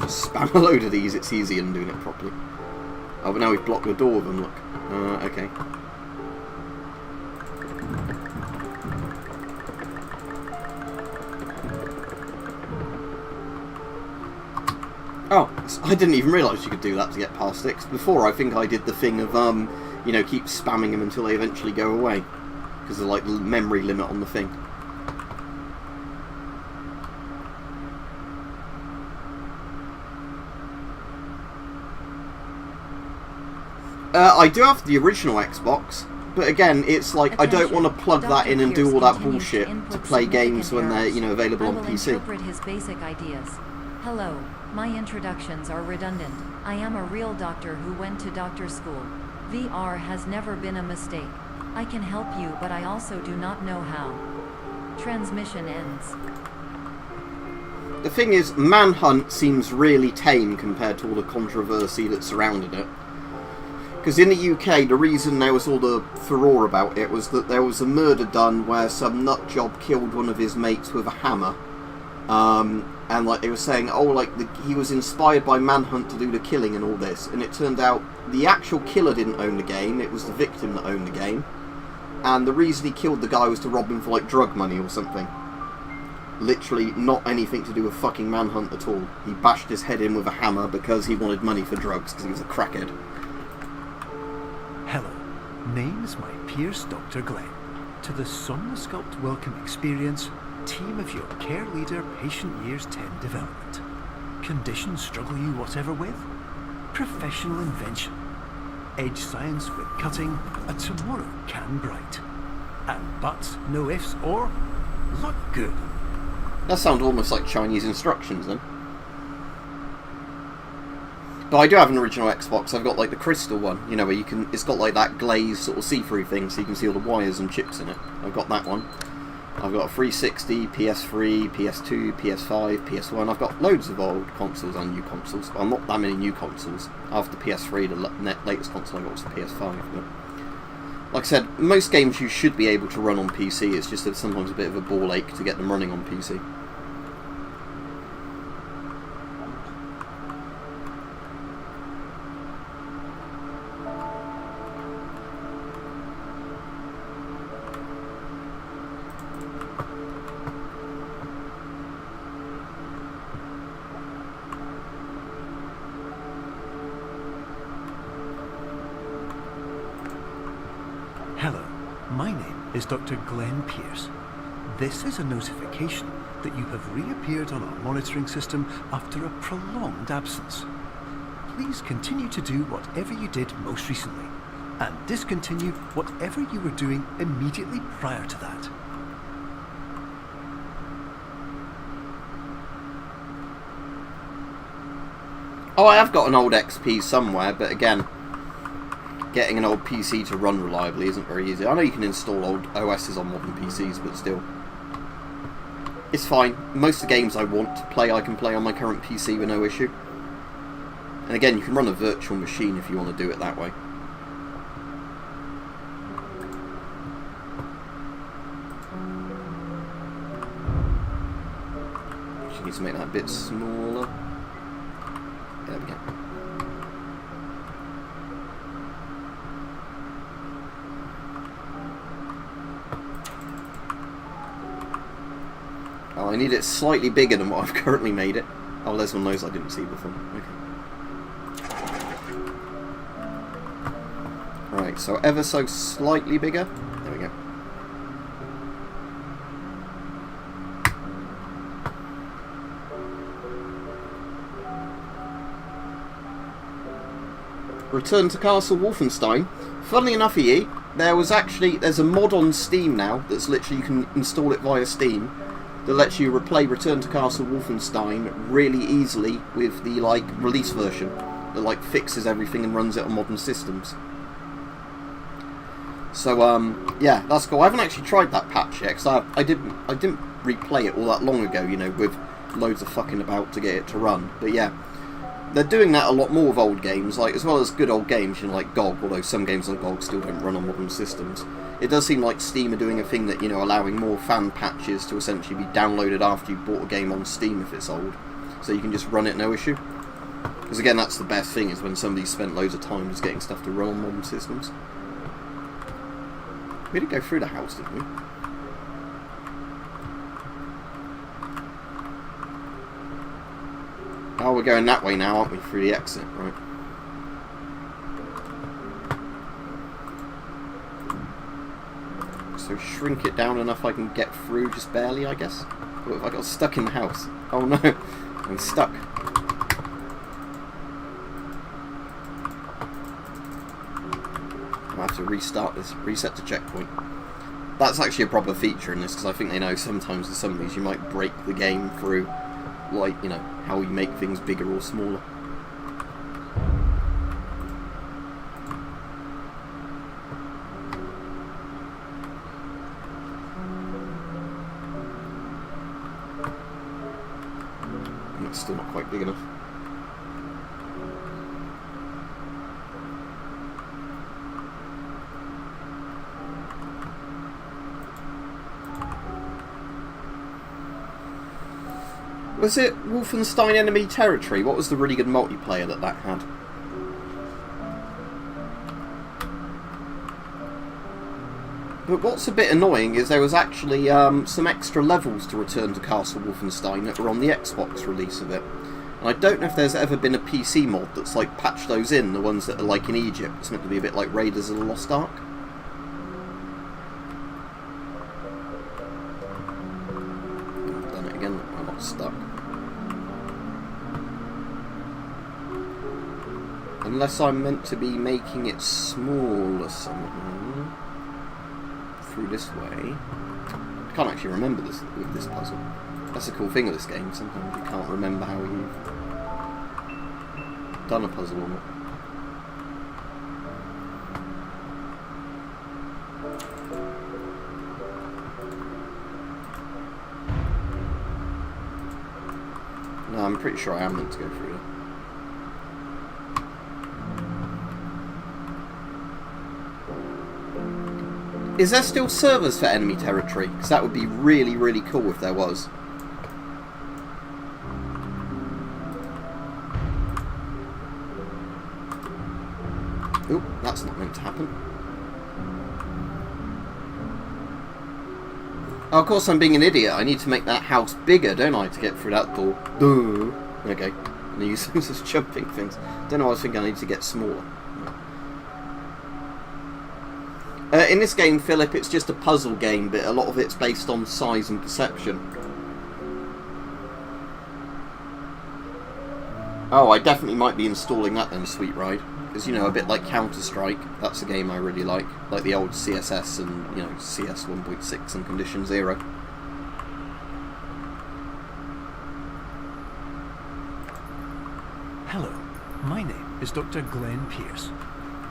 Spam a load of these, it's easier than doing it properly. Oh, but now we've blocked the door with them, look. Okay. Oh, I didn't even realise you could do that to get past it. 'Cause before, I think I did the thing of, you know, keep spamming them until they eventually go away. Because of, like, the memory limit on the thing. I do have the original Xbox, But again, it's like, I don't want to plug that in and do all that Continues bullshit input to play games significant when they're, errors. you know, available on I will PC. interpret his basic ideas. Hello, my introductions are redundant. I am a real doctor who went to doctor school. VR has never been a mistake. I can help you, but I also do not know how. Transmission ends. The thing is, Manhunt seems really tame compared to all the controversy that surrounded it. Because in the UK, the reason there was all the furore about it was that there was a murder done where some nutjob killed one of his mates with a hammer. And like they were saying, oh, like he was inspired by Manhunt to do the killing and all this. And it turned out the actual killer didn't own the game, it was the victim that owned the game. And the reason he killed the guy was to rob him for like drug money or something. Literally not anything to do with fucking Manhunt at all. He bashed his head in with a hammer because he wanted money for drugs, because he was a crackhead. Hello, name's my Pierce Dr. Glenn. To the Somnosculpt Welcome Experience, team of your care leader, patient years 10 development. Conditions struggle you whatever with? Professional invention. Edge science with cutting, a tomorrow can bright. And buts, no ifs, or look good. That sounds almost like Chinese instructions then. But I do have an original Xbox. I've got like the crystal one, you know, where you can, it's got like that glazed sort of see-through thing so you can see all the wires and chips in it. I've got that one. I've got a 360, PS3, PS2, PS5, PS1. I've got loads of old consoles and new consoles. Well, not that many new consoles. After PS3, the latest console I got was the PS5. But like I said, most games you should be able to run on PC. It's just that it's sometimes a bit of a ball ache to get them running on PC. Hello, my name is Dr. Glenn Pierce. This is a notification that you have reappeared on our monitoring system after a prolonged absence. Please continue to do whatever you did most recently, and discontinue whatever you were doing immediately prior to that. Oh, I have got an old XP somewhere, but again, getting an old PC to run reliably isn't very easy. I know you can install old OSs on modern PCs, but still. It's fine. Most of the games I want to play, I can play on my current PC with no issue. And again, you can run a virtual machine if you want to do it that way. Just need to make that a bit smaller. There we go. Oh, I need it slightly bigger than what I've currently made it. Oh, there's one of those I didn't see before. Okay. Right, so ever so slightly bigger. There we go. Return to Castle Wolfenstein. Funnily enough, EE, there's a mod on Steam now that's literally, you can install it via Steam, that lets you replay Return to Castle Wolfenstein really easily with the like release version that like fixes everything and runs it on modern systems. So yeah, that's cool. I haven't actually tried that patch yet because I didn't replay it all that long ago, you know, with loads of fucking about to get it to run. But yeah, they're doing that a lot more with old games, like as well as good old games, you know, like GOG, although some games on GOG still don't run on modern systems. It does seem like Steam are doing a thing that, you know, allowing more fan patches to essentially be downloaded after you've bought a game on Steam if it's old. So you can just run it no issue. Because again, that's the best thing, is when somebody's spent loads of time just getting stuff to run on modern systems. We didn't go through the house, did we? Oh, we're going that way now, aren't we? Through the exit, right? So shrink it down enough I can get through, just barely, I guess. What if I got stuck in the house? Oh no, I'm stuck. I have to restart this, reset to checkpoint. That's actually a proper feature in this, because I think they know sometimes with some of these you might break the game through, like, you know, how you make things bigger or smaller. And it's still not quite big enough. Was it Wolfenstein Enemy Territory? What was the really good multiplayer that had? But what's a bit annoying is there was actually some extra levels to Return to Castle Wolfenstein that were on the Xbox release of it. And I don't know if there's ever been a PC mod that's like patched those in, the ones that are like in Egypt. It's meant to be a bit like Raiders of the Lost Ark. I've done it again, I got stuck. Unless I'm meant to be making it smaller somehow. Through this way. I can't actually remember this with this puzzle. That's the cool thing of this game. Sometimes you can't remember how you've done a puzzle or not. No, I'm pretty sure I am meant to go through it. Is there still servers for Enemy Territory? Because that would be really, really cool if there was. Oop, that's not meant to happen. Oh, of course I'm being an idiot. I need to make that house bigger, don't I, to get through that door. Duh. Okay. And use those as jumping things. Don't know, I was thinking I need to get smaller. In this game, Philip, it's just a puzzle game, but a lot of it's based on size and perception. Oh, I definitely might be installing that then, Sweet Ride. Because, you know, a bit like Counter-Strike, that's a game I really like. Like the old CSS and, you know, CS 1.6 and Condition Zero. Hello, my name is Dr. Glenn Pierce.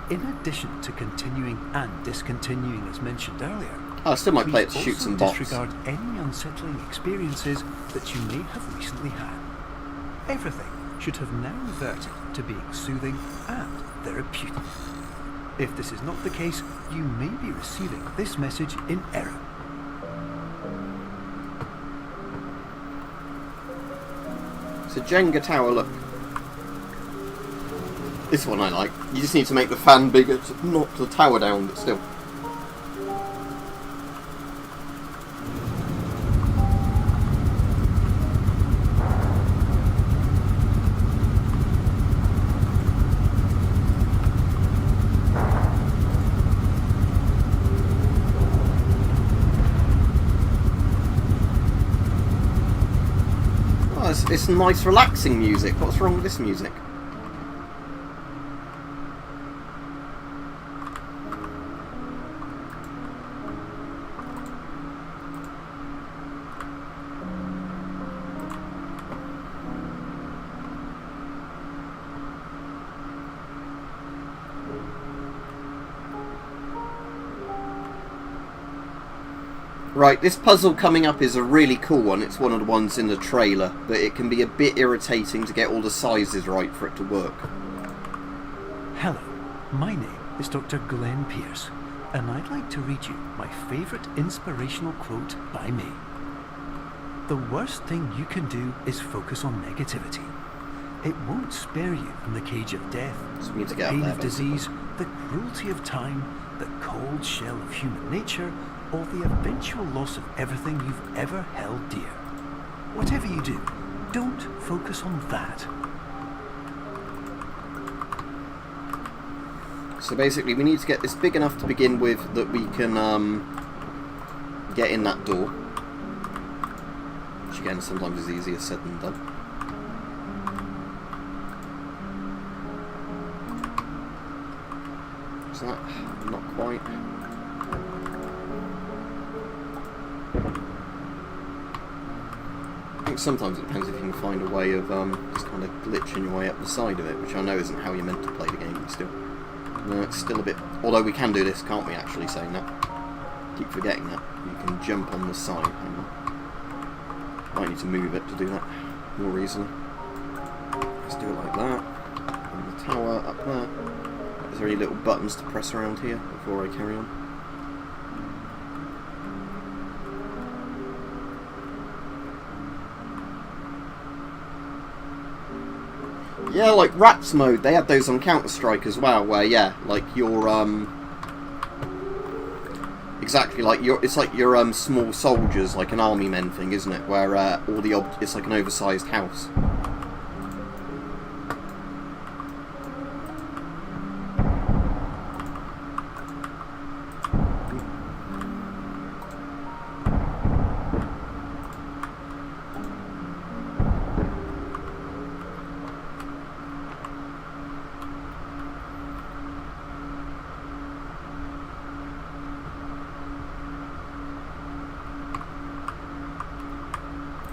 In addition to continuing and discontinuing as mentioned earlier, I still might play it to shoot some bots. Disregard any unsettling experiences that you may have recently had. Everything should have now reverted to being soothing and therapeutic. If this is not the case, you may be receiving this message in error. It's a Jenga tower, look. This one I like. You just need to make the fan bigger to knock the tower down, but still. Oh, it's nice relaxing music. What's wrong with this music? Right, this puzzle coming up is a really cool one. It's one of the ones in the trailer, but it can be a bit irritating to get all the sizes right for it to work. Hello, my name is Dr. Glenn Pierce, and I'd like to read you my favourite inspirational quote by me. The worst thing you can do is focus on negativity. It won't spare you from the cage of death, So we need to the get pain up there, of disease, the cruelty of time, the cold shell of human nature, or the eventual loss of everything you've ever held dear. Whatever you do, don't focus on that. So basically we need to get this big enough to begin with that we can get in that door. Which again sometimes is easier said than done. So that Not quite. I think sometimes it depends if you can find a way of just kind of glitching your way up the side of it, which I know isn't how you're meant to play the game, but still. No, it's still a bit... Although we can do this, can't we, actually, saying that? Keep forgetting that. You can jump on the side. Hang on. Might need to move it to do that more easily. Let's do it like that. And the tower up there. Is there any little buttons to press around here before I carry on? Yeah, like Rats mode, they had those on Counter-Strike as well, where, yeah, like you're, exactly, like it's like your, small soldiers, like an army men thing, isn't it? Where, all the it's like an oversized house.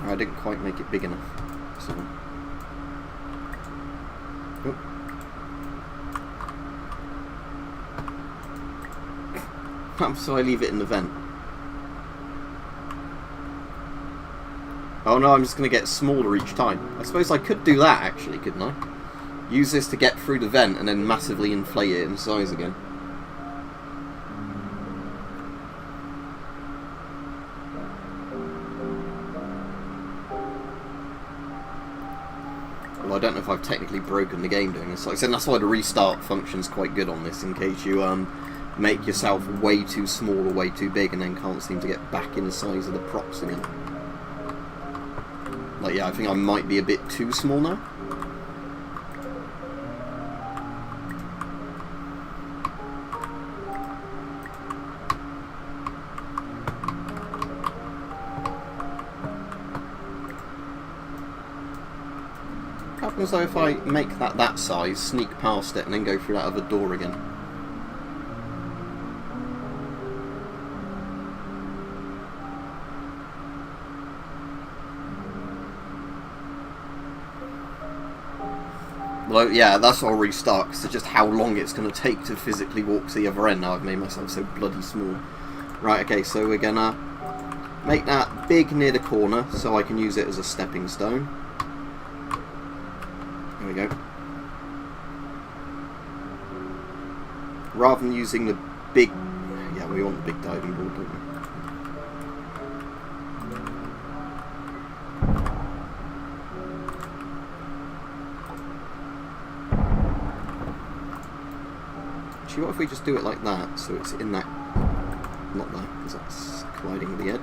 I didn't quite make it big enough. So. Oh. So I leave it in the vent. Oh no, I'm just going to get smaller each time. I suppose I could do that actually, couldn't I? Use this to get through the vent and then massively inflate it in size again. Well, I don't know if I've technically broken the game doing this. Like I said, that's why the restart function's quite good on this, in case you make yourself way too small or way too big and then can't seem to get back in the size of the props again. Like, yeah, I think I might be a bit too small now. What happens though if I make that size, sneak past it, and then go through that other door again? Well, yeah, that's what I'll restart, because it's just how long it's going to take to physically walk to the other end. Now I've made myself so bloody small. Right, okay, so we're going to make that big near the corner, so I can use it as a stepping stone. There we go. Rather than using the big... Yeah, we want the big diving board, don't we? What if we just do it like that, so it's in that... Not that, because that's colliding with the edge.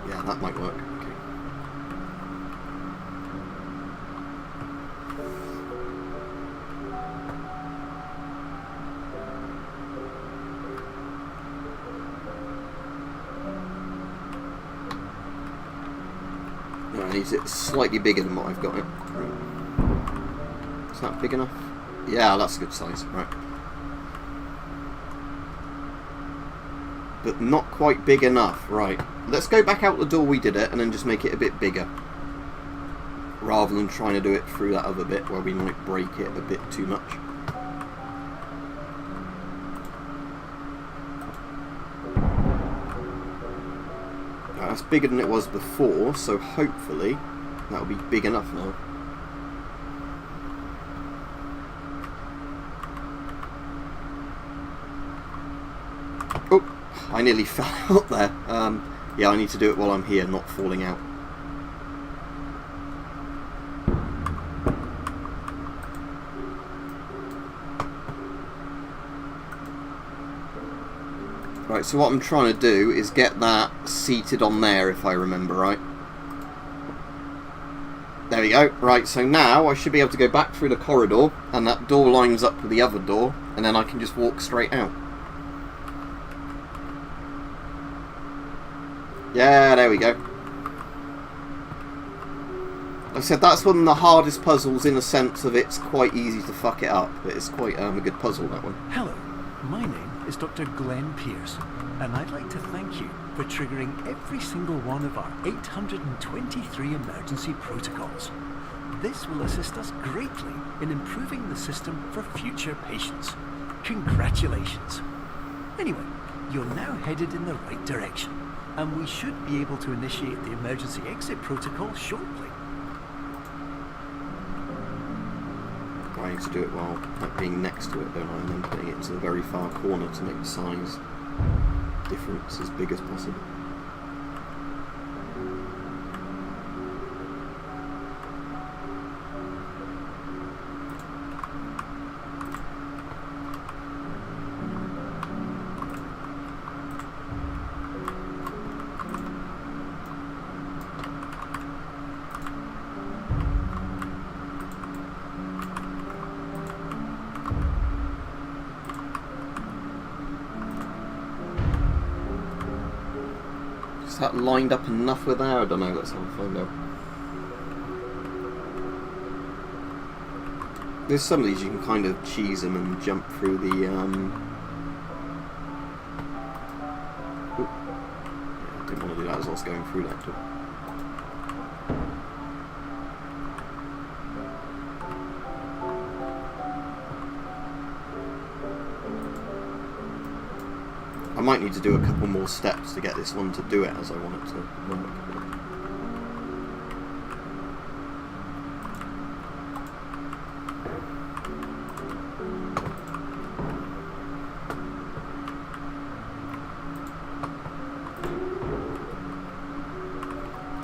Yeah, that might work. Okay. Is it slightly bigger than what I've got it? Right. Is that big enough? Yeah, that's a good size. Right. But not quite big enough. Right. Let's go back out the door we did it and then just make it a bit bigger. Rather than trying to do it through that other bit where we might break it a bit too much. That's bigger than it was before, so hopefully that'll be big enough now. Oh, I nearly fell out there. Yeah, I need to do it while I'm here, not falling out. Right, so what I'm trying to do is get that seated on there, if I remember right. There we go. Right, so now I should be able to go back through the corridor, and that door lines up with the other door, and then I can just walk straight out. Yeah, there we go. I said that's one of the hardest puzzles in a sense of it's quite easy to fuck it up, but it's quite a good puzzle, that one. Hello, my name is Dr. Glenn Pierce, and I'd like to thank you for triggering every single one of our 823 emergency protocols. This will assist us greatly in improving the system for future patients. Congratulations. Anyway, you're now headed in the right direction, and we should be able to initiate the emergency exit protocol shortly. I need to do it while like, being next to it, don't I? And then putting it into the very far corner to make the size difference as big as possible. Is that lined up enough with there? I don't know, let's have a find out. There's some of these you can kind of cheese them and jump through the Oop. Yeah, I didn't want to do that as I was going through that too. I might need to do a couple more steps to get this one to do it as I want it to work.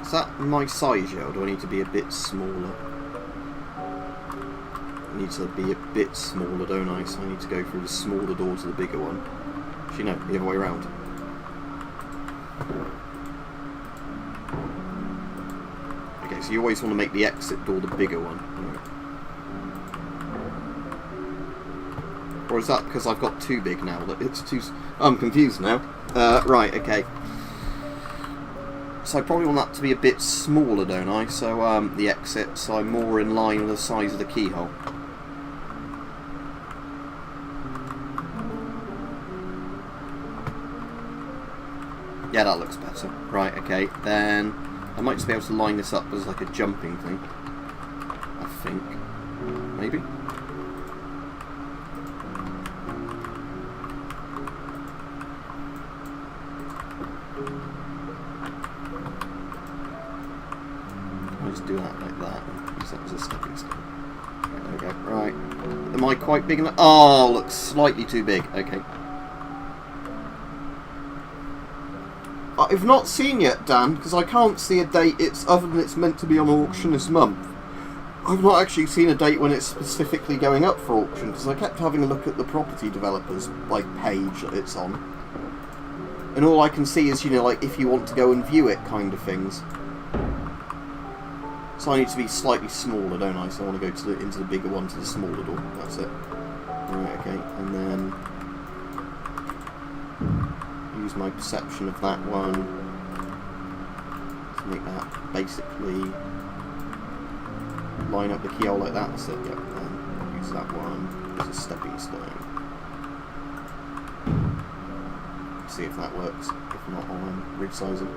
Is that my size, or do I need to be a bit smaller? I need to be a bit smaller, don't I? So I need to go through the smaller door to the bigger one. Actually, no, the other way around. Okay, so you always want to make the exit door the bigger one. Right. Or is that because I've got too big now? That it's too... I'm confused now. Right, okay. So I probably want that to be a bit smaller, don't I? So the exit, so I'm more in line with the size of the keyhole. Yeah, that looks better. Right, okay. Then I might just be able to line this up as like a jumping thing. I think. Maybe? I'll just do that like that and use that as a stepping stone. Okay, there we go. Right. Am I quite big enough? Oh, looks slightly too big. Okay. I've not seen yet, Dan, because I can't see a date other than it's meant to be on auction this month. I've not actually seen a date when it's specifically going up for auction, because I kept having a look at the property developers like page that it's on. And all I can see is, you know, like if you want to go and view it kind of things. So I need to be slightly smaller, don't I? So I want to go to into the bigger one to the smaller door. That's it. Right, okay. And then use my perception of that one to make that basically line up the keyhole like that. That's it, yep. And use that one as a stepping stone. See if that works. If not, I'll resize it.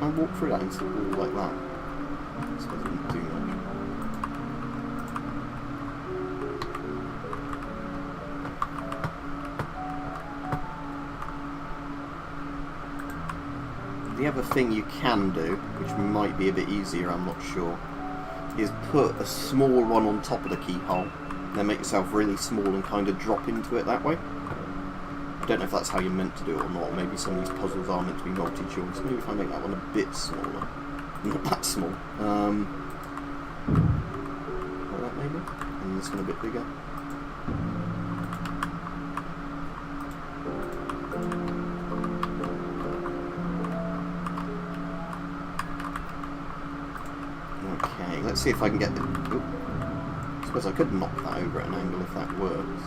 I walk through that into the wall like that. So it doesn't do much. The other thing you can do, which might be a bit easier, I'm not sure, is put a small one on top of the keyhole, then make yourself really small and kind of drop into it that way. I don't know if that's how you're meant to do it or not. Maybe some of these puzzles are meant to be multi-choice. Maybe if I make that one a bit smaller. Not that small. Like that maybe? And this one a bit bigger. Okay, let's see if I can get the... Oops. suppose I could knock that over at an angle if that works.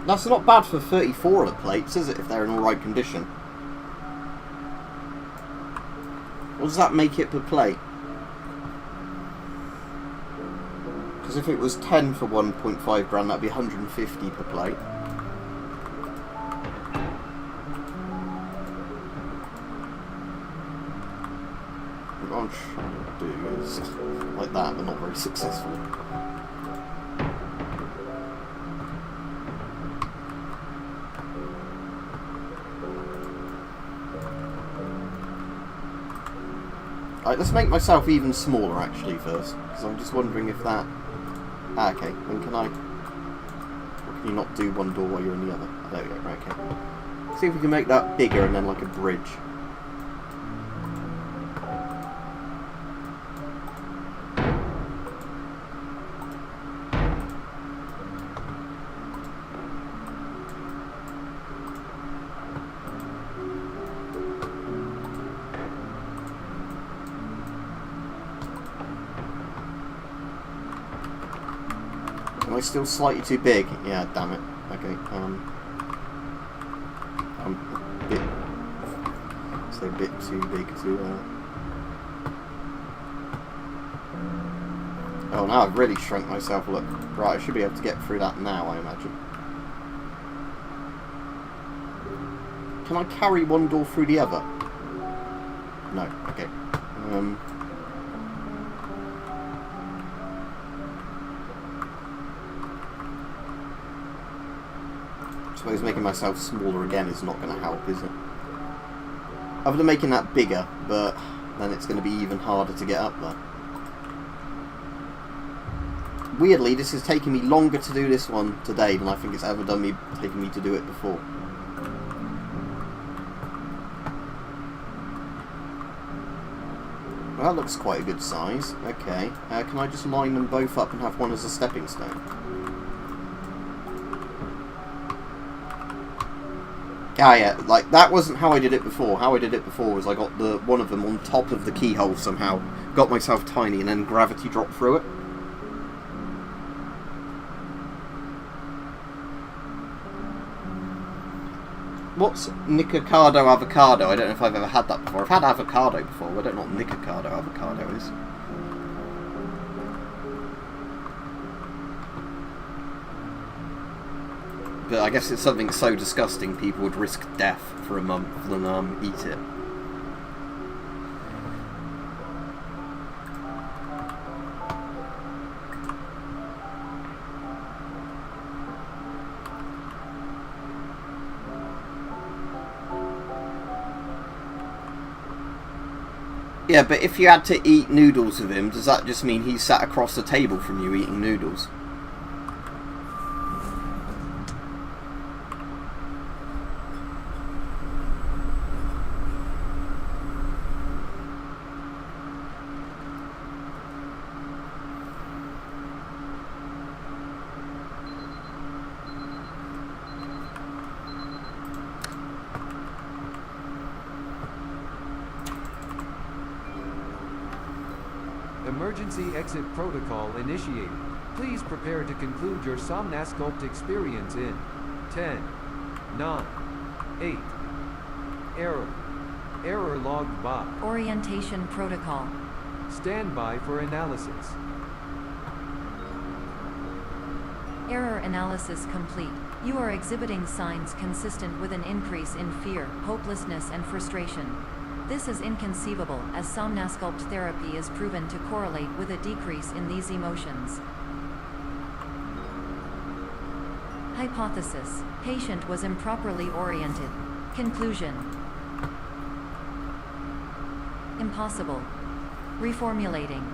That's not bad for 34 of the plates, is it, if they're in alright condition? What does that make it per plate? Because if it was 10 for 1.5 grand, that'd be 150 per plate. What I'm trying to do is like that, but not very successfully. Alright, let's make myself even smaller actually first, because I'm just wondering if that... Ah, okay, then can I... Or can you not do one door while you're in the other? There we go, right, okay. See if we can make that bigger and then like a bridge. Am I still slightly too big? Yeah, damn it. Okay, I'm a bit... Say a bit too big to... Oh, now I've really shrunk myself, look. Right, I should be able to get through that now, I imagine. Can I carry one door through the other? No, okay. I suppose making myself smaller again is not going to help, is it? Other than making that bigger, but then it's going to be even harder to get up there. Weirdly, this is taking me longer to do this one today than I think it's ever taken me to do it before. Well, that looks quite a good size. Okay, can I just line them both up and have one as a stepping stone? Ah, yeah, like, that wasn't how I did it before. How I did it before was I got one of them on top of the keyhole somehow, got myself tiny, and then gravity dropped through it. What's Nikocado avocado? I don't know if I've ever had that before. I've had avocado before, but I don't know what Nikocado avocado is. But I guess it's something so disgusting people would risk death for a month than eat it. Yeah, but if you had to eat noodles with him, does that just mean he sat across the table from you eating noodles? Emergency exit protocol initiated. Please prepare to conclude your Somnasculpt experience in 10, 9, 8. Error. Error logged by. Orientation protocol. Stand by for analysis. Error analysis complete. You are exhibiting signs consistent with an increase in fear, hopelessness, and frustration. This is inconceivable, as Somnasculpt therapy is proven to correlate with a decrease in these emotions. Hypothesis: patient was improperly oriented. Conclusion: impossible. Reformulating.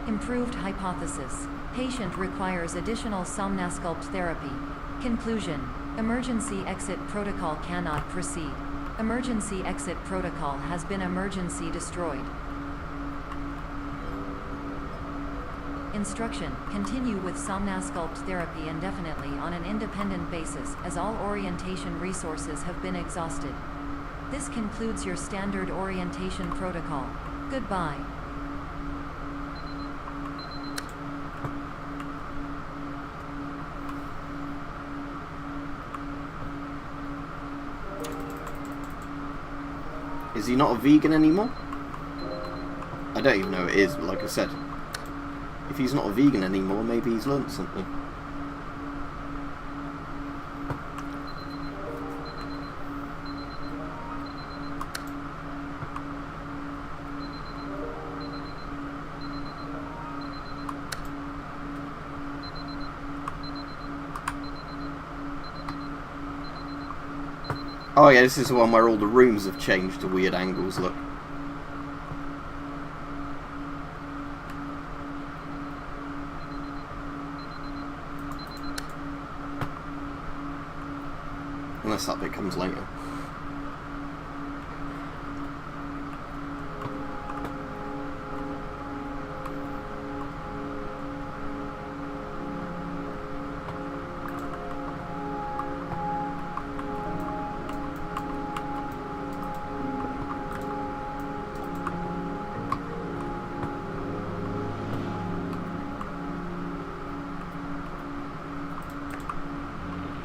Improved hypothesis: patient requires additional Somnasculpt therapy. Conclusion: emergency exit protocol cannot proceed. Emergency exit protocol has been emergency destroyed. Instruction: continue with Somnasculpt therapy indefinitely on an independent basis, as all orientation resources have been exhausted. This concludes your standard orientation protocol. Goodbye. Is he not a vegan anymore? I don't even know it is, but like I said, if he's not a vegan anymore, maybe he's learnt something. Oh yeah, this is the one where all the rooms have changed to weird angles, look. Unless that bit comes later.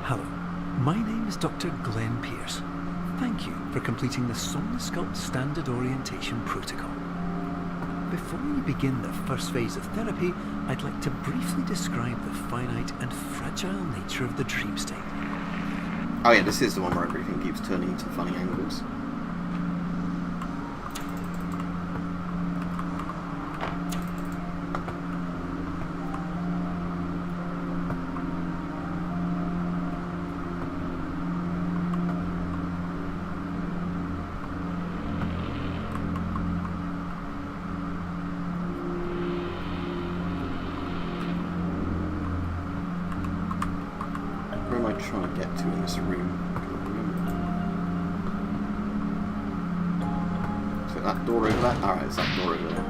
Hello, my name is Dr. Glenn Pierce. Thank you for completing the Somnasculpt Standard Orientation Protocol. Before we begin the first phase of therapy, I'd like to briefly describe the finite and fragile nature of the dream state. Oh yeah, this is the one where everything keeps turning into funny angles. Where am I trying to get to in this room? I can't remember. Is it that door over there? Alright, it's that door over there.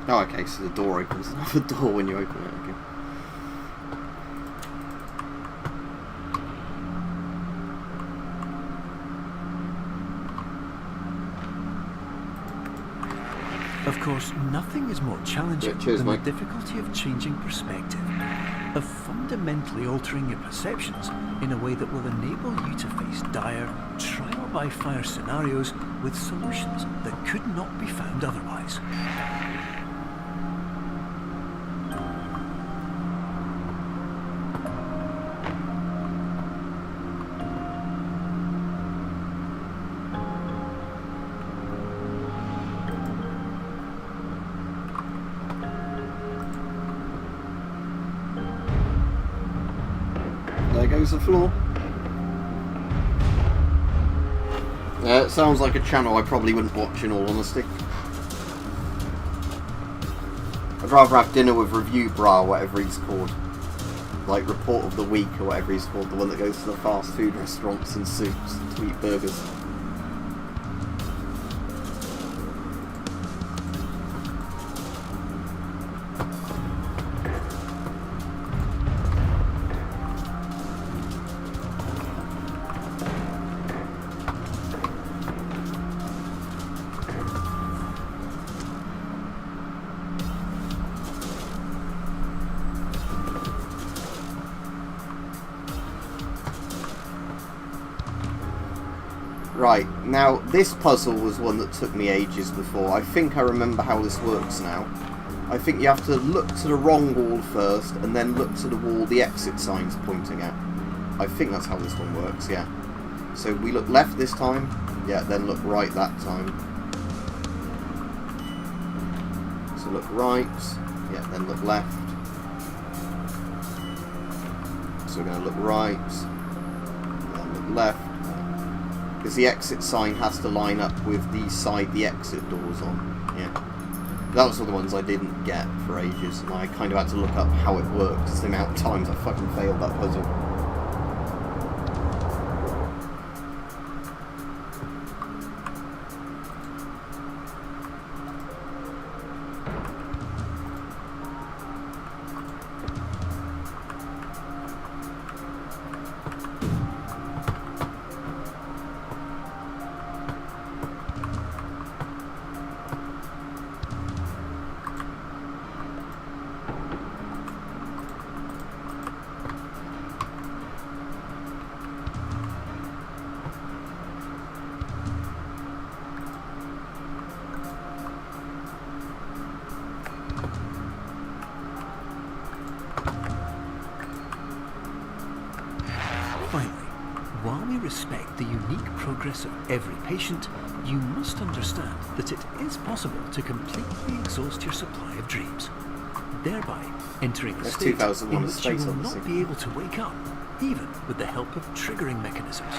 Oh, okay, so the door opens another door when you open it, okay. Of course, nothing is more challenging Yeah, cheers, than mate. the difficulty of changing perspective, of fundamentally altering your perceptions in a way that will enable you to face dire, trial-by-fire scenarios with solutions that could not be found otherwise. There goes the floor. Yeah, it sounds like a channel I probably wouldn't watch in all honesty. I'd rather have dinner with Review Bra, whatever he's called. Like Report of the Week or whatever he's called, the one that goes to the fast food restaurants and soups to eat burgers. Right, now this puzzle was one that took me ages before. I think I remember how this works now. I think you have to look to the wrong wall first and then look to the wall the exit sign's pointing at. I think that's how this one works, yeah. So we look left this time, yeah, then look right that time. So look right, yeah, then look left. So we're going to look right, then look left. Because the exit sign has to line up with the side the exit door's on, yeah. That was one of the ones I didn't get for ages, and I kind of had to look up how it works. It's the amount of times I fucking failed that puzzle. Finally, while we respect the unique progress of every patient, you must understand that it is possible to completely exhaust your supply of dreams, thereby entering a That's state 2001: in A which Space you will Odyssey. not be able to wake up, even with the help of triggering mechanisms.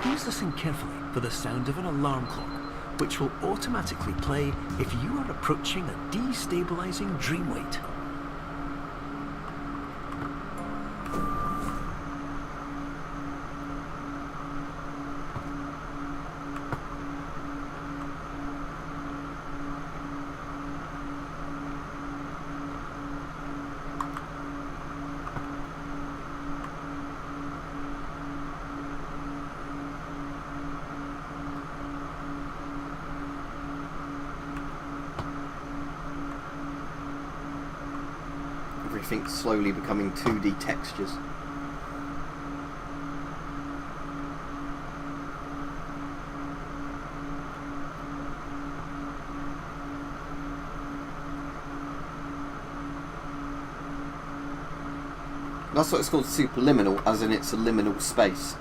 Please listen carefully for the sound of an alarm clock, which will automatically play if you are approaching a destabilizing dream weight. Everything's slowly becoming 2D textures. That's what it's called, superliminal, as in it's a liminal space.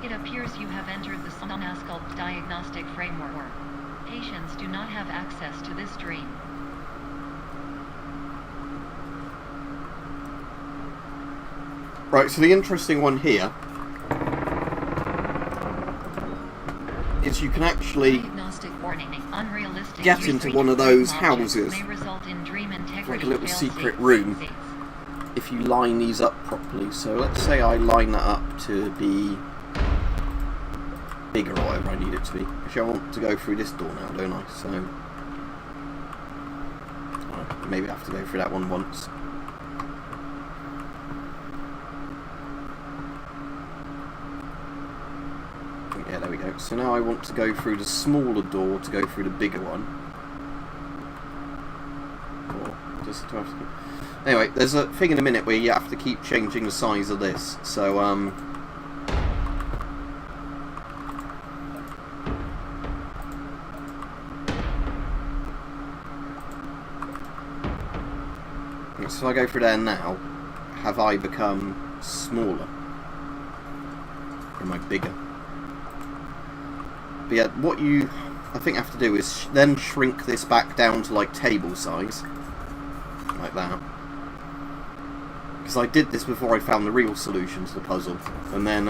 It appears you have entered the Somnasculpt diagnostic framework. Patients do not have access to this dream. Right, so the interesting one here is you can actually get into one of those houses, like a little secret room, if you line these up properly. So let's say I line that up to be bigger or whatever I need it to be. Actually, I want to go through this door now, don't I? So maybe I have to go through that one once. Yeah, there we go. So now I want to go through the smaller door to go through the bigger one. Or just to have to... Anyway, there's a thing in a minute where you have to keep changing the size of this. So so if I go through there now, have I become smaller? Or am I bigger? But yeah, what you, I think, have to do is then shrink this back down to like table size, like that. Because I did this before I found the real solution to the puzzle, and then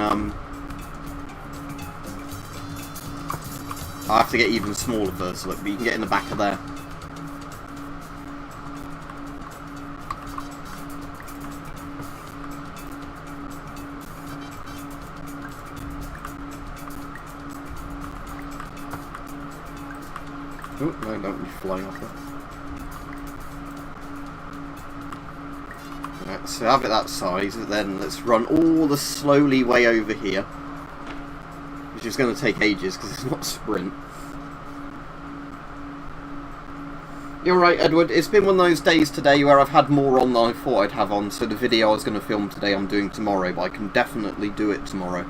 I have to get even smaller first, so look, but you can get in the back of there. Oh, no, don't be flying off there. Right, so have it that size, then let's run all the slowly way over here. Which is going to take ages, because it's not a sprint. You're right, Edward, it's been one of those days today where I've had more on than I thought I'd have on, so the video I was going to film today I'm doing tomorrow, but I can definitely do it tomorrow.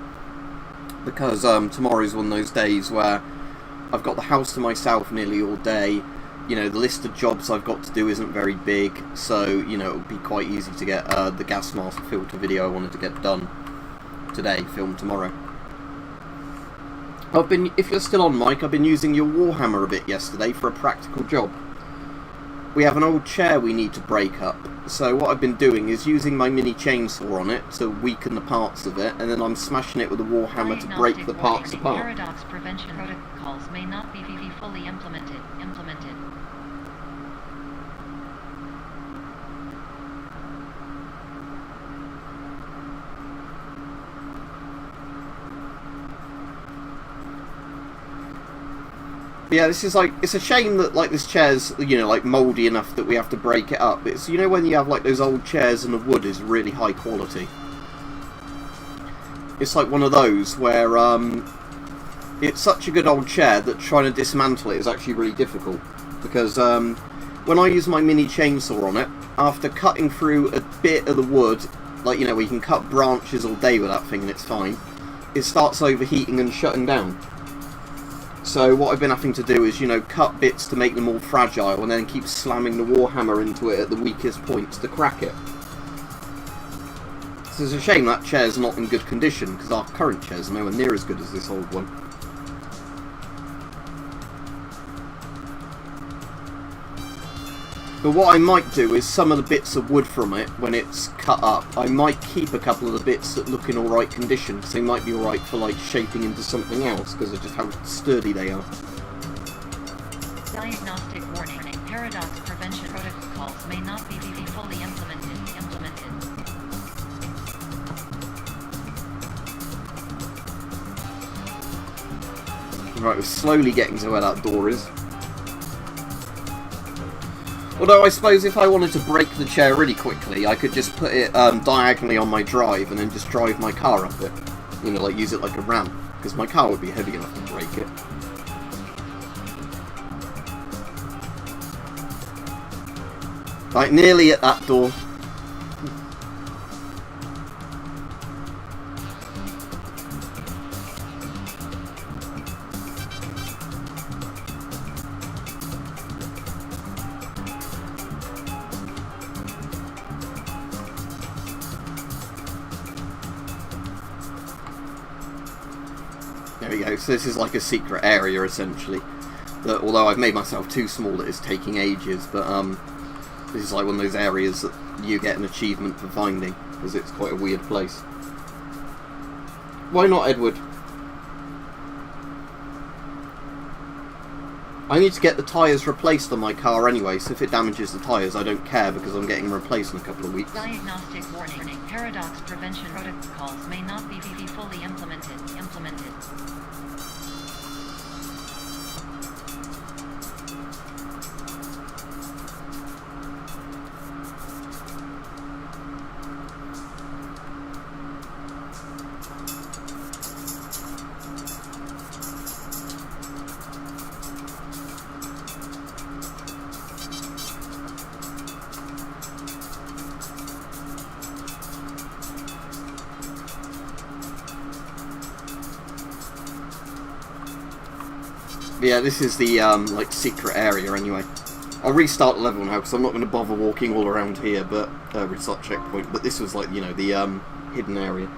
Because tomorrow's one of those days where I've got the house to myself nearly all day. You know, the list of jobs I've got to do isn't very big, so, you know, it would be quite easy to get the gas mask filter video I wanted to get done today, filmed tomorrow. If you're still on, Mike, I've been using your Warhammer a bit yesterday for a practical job. We have an old chair we need to break up, so what I've been doing is using my mini chainsaw on it to weaken the parts of it, and then I'm smashing it with a Warhammer to break the parts apart. Paradox prevention protocols may not be fully implemented. Yeah, this is like, it's a shame that like this chair's, you know, like mouldy enough that we have to break it up. It's, you know, when you have like those old chairs and the wood is really high quality. It's like one of those where it's such a good old chair that trying to dismantle it is actually really difficult. Because when I use my mini chainsaw on it, after cutting through a bit of the wood, like, you know, we can cut branches all day with that thing and it's fine, it starts overheating and shutting down. So what I've been having to do is, you know, cut bits to make them more fragile and then keep slamming the Warhammer into it at the weakest points to crack it. So it's a shame that chair's not in good condition, because our current chair's nowhere near as good as this old one. But what I might do is some of the bits of wood from it, when it's cut up, I might keep a couple of the bits that look in alright condition, because they might be alright for like shaping into something else, because of just how sturdy they are. Diagnostic warning. Paradox prevention protocols may not be fully implemented. Right, we're slowly getting to where that door is. Although I suppose if I wanted to break the chair really quickly, I could just put it diagonally on my drive and then just drive my car up it. You know, like use it like a ramp, because my car would be heavy enough to break it. Right, nearly at that door. There we go, so this is like a secret area essentially, that although I've made myself too small that it's taking ages, but this is like one of those areas that you get an achievement for finding, because it's quite a weird place. Why not, Edward? I need to get the tyres replaced on my car anyway, so if it damages the tyres I don't care, because I'm getting them replaced in a couple of weeks. Diagnostic warning. Paradox prevention protocols may not be fully implemented. Yeah, this is the like secret area anyway. I'll restart the level now because I'm not going to bother walking all around here, but restart checkpoint. But this was like, you know, the hidden area.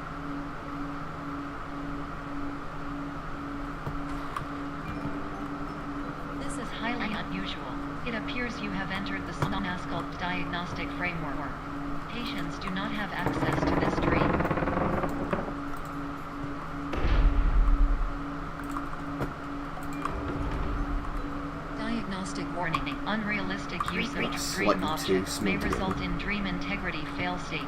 It appears you have entered the Somnasculpt diagnostic framework. Patients do not have access to this dream. Diagnostic warning. Unrealistic use of dream objects may result in dream integrity fail-states.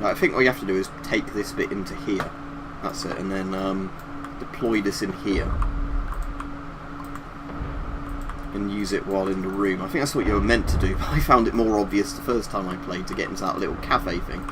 Now, I think what you have to do is take this bit into here. That's it, and then deploy this in here. And use it while in the room. I think that's what you were meant to do, but I found it more obvious the first time I played to get into that little cafe thing.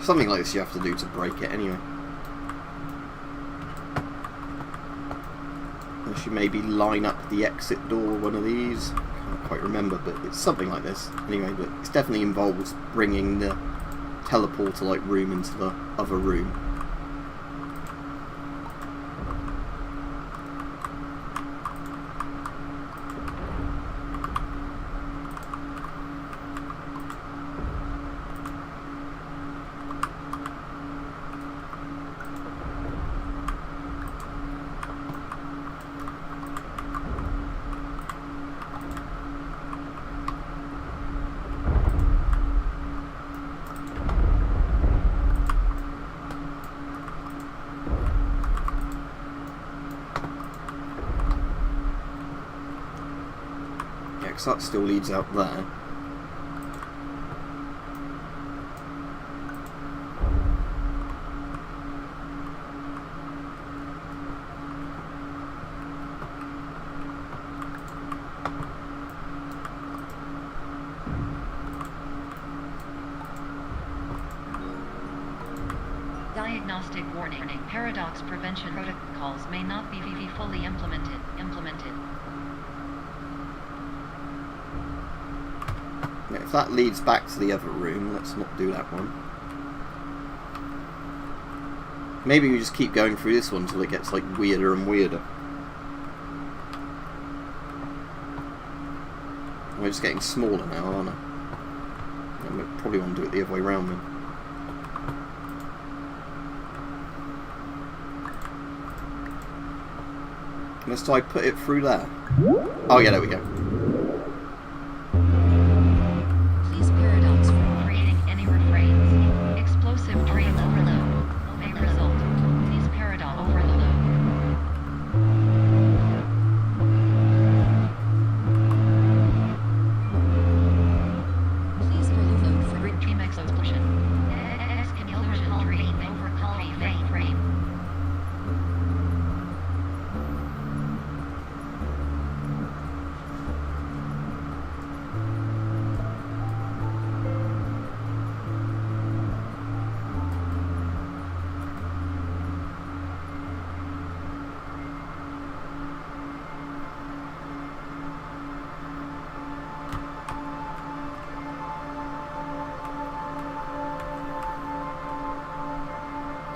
Something like this you have to do to break it anyway. Unless you maybe line up the exit door with one of these. Can't quite remember, but it's something like this. Anyway, but it definitely involves bringing the teleporter-like room into the other room. That still leads out there. Diagnostic warning. Paradox prevention protocols may not be fully implemented. If that leads back to the other room, let's not do that one. Maybe we just keep going through this one until it gets like weirder and weirder. We're just getting smaller now, aren't I? And we probably want to do it the other way around then. Unless I put it through there. Oh yeah, there we go.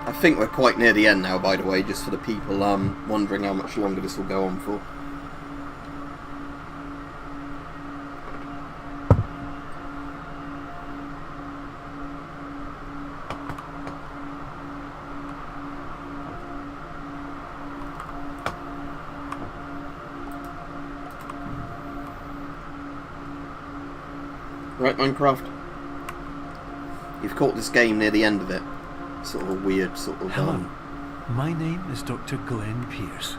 I think we're quite near the end now, by the way, just for the people wondering how much longer this will go on for. Right, Minecraft? You've caught this game near the end of it. Sort of a weird sort of Hello, my name is Dr. Glenn Pierce.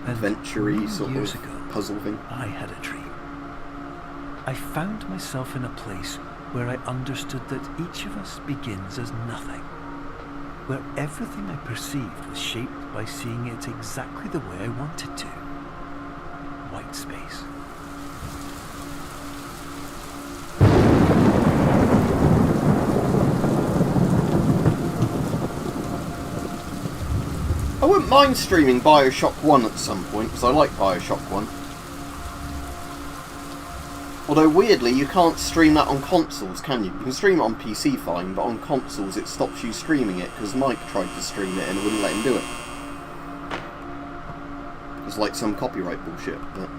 adventure-y sort years of ago, puzzle thing. I had a dream. I found myself in a place where I understood that each of us begins as nothing, where everything I perceived was shaped by seeing it exactly the way I wanted to. White space. I wouldn't mind streaming Bioshock 1 at some point, because I like Bioshock 1. Although weirdly, you can't stream that on consoles, can you? You can stream it on PC fine, but on consoles it stops you streaming it, because Mike tried to stream it and it wouldn't let him do it. It's like some copyright bullshit. But...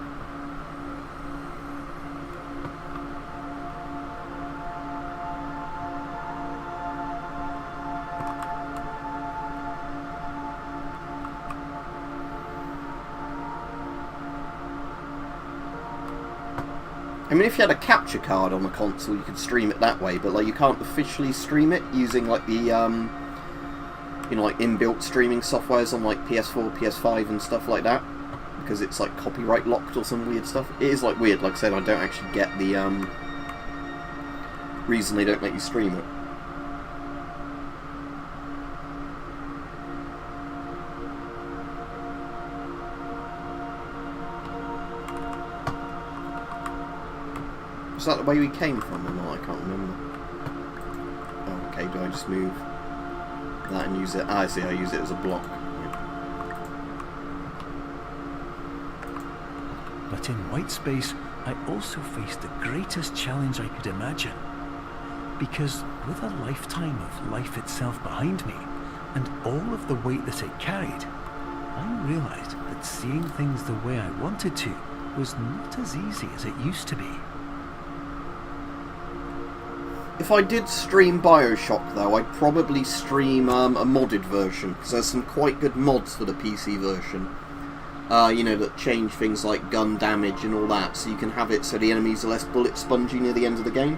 I mean, if you had a capture card on the console, you could stream it that way, but like you can't officially stream it using like the, you know, like inbuilt streaming softwares on like PS4, PS5 and stuff like that, because it's like copyright locked or some weird stuff. It is like weird, like I said, I don't actually get the reason they don't let you stream it. Is that the way we came from or not? I can't remember. Oh, okay, do I just move that and use it? Ah, I see, I use it as a block. But in white space, I also faced the greatest challenge I could imagine. Because with a lifetime of life itself behind me, and all of the weight that it carried, I realized that seeing things the way I wanted to was not as easy as it used to be. If I did stream Bioshock though, I'd probably stream a modded version, because there's some quite good mods for the PC version. You know, that change things like gun damage and all that, so you can have it so the enemies are less bullet spongy near the end of the game.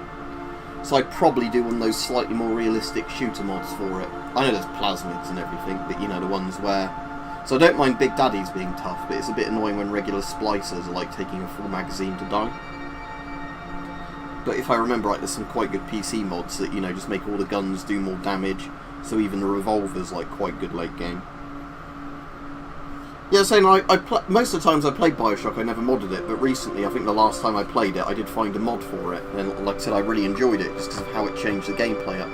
So I'd probably do one of those slightly more realistic shooter mods for it. I know there's plasmids and everything, but you know, the ones where... So I don't mind Big Daddies being tough, but it's a bit annoying when regular splicers are like taking a full magazine to die. But if I remember right, there's some quite good PC mods that, you know, just make all the guns do more damage, so even the revolver's like quite good late game. Yeah, so most of the times I played Bioshock, I never modded it, but recently, I think the last time I played it, I did find a mod for it, and like I said, I really enjoyed it, just because of how it changed the gameplay up.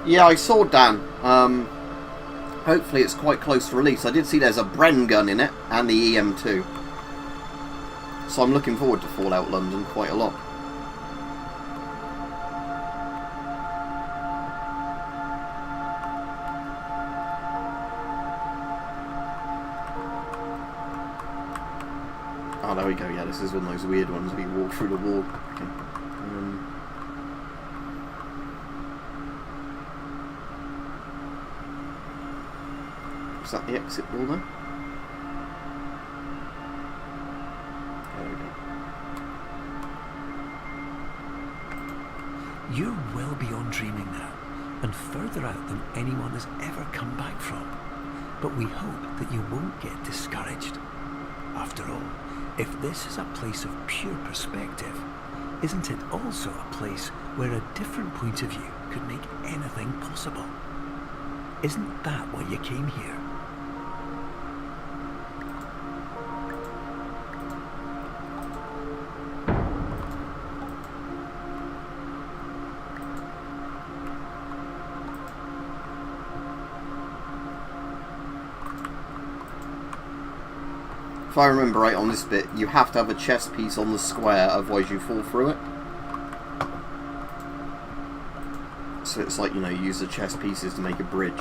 Yeah, I saw Dan. Hopefully it's quite close to release. I did see there's a Bren gun in it, and the EM2. So I'm looking forward to Fallout London quite a lot. Oh, there we go. Yeah, this is one of those weird ones where you walk through the wall. Okay. Is that the exit wall then? There we go. You're well beyond dreaming now, and further out than anyone has ever come back from. But we hope that you won't get discouraged. After all, if this is a place of pure perspective, isn't it also a place where a different point of view could make anything possible? Isn't that why you came here? If I remember right on this bit, you have to have a chess piece on the square, otherwise you fall through it. So it's like, you know, you use the chess pieces to make a bridge.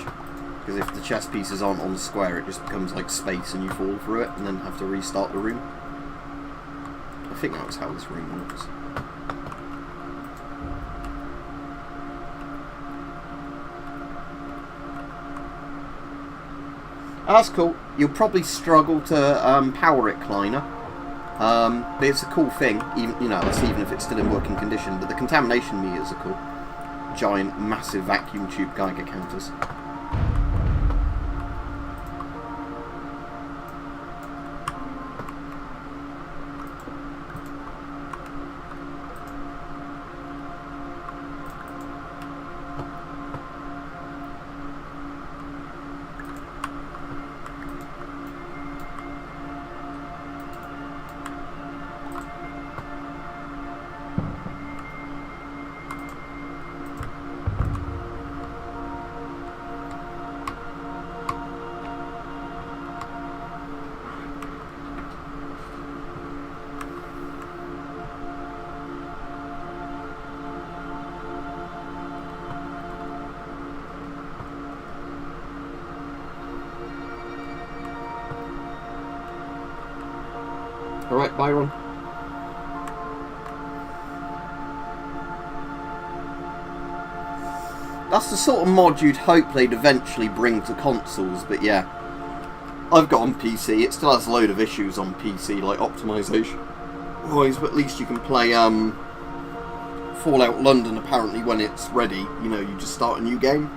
Because if the chess pieces aren't on the square, it just becomes like space and you fall through it, and then have to restart the room. I think that was how this room works. That's cool. You'll probably struggle to power it, Kleiner. But it's a cool thing, even that's even if it's still in working condition. But the contamination meters are cool. Giant, massive vacuum tube Geiger counters. Alright, Byron. That's the sort of mod you'd hope they'd eventually bring to consoles, but yeah. I've got on PC, it still has a load of issues on PC, like optimization wise, but at least you can play Fallout London apparently when it's ready. You just start a new game.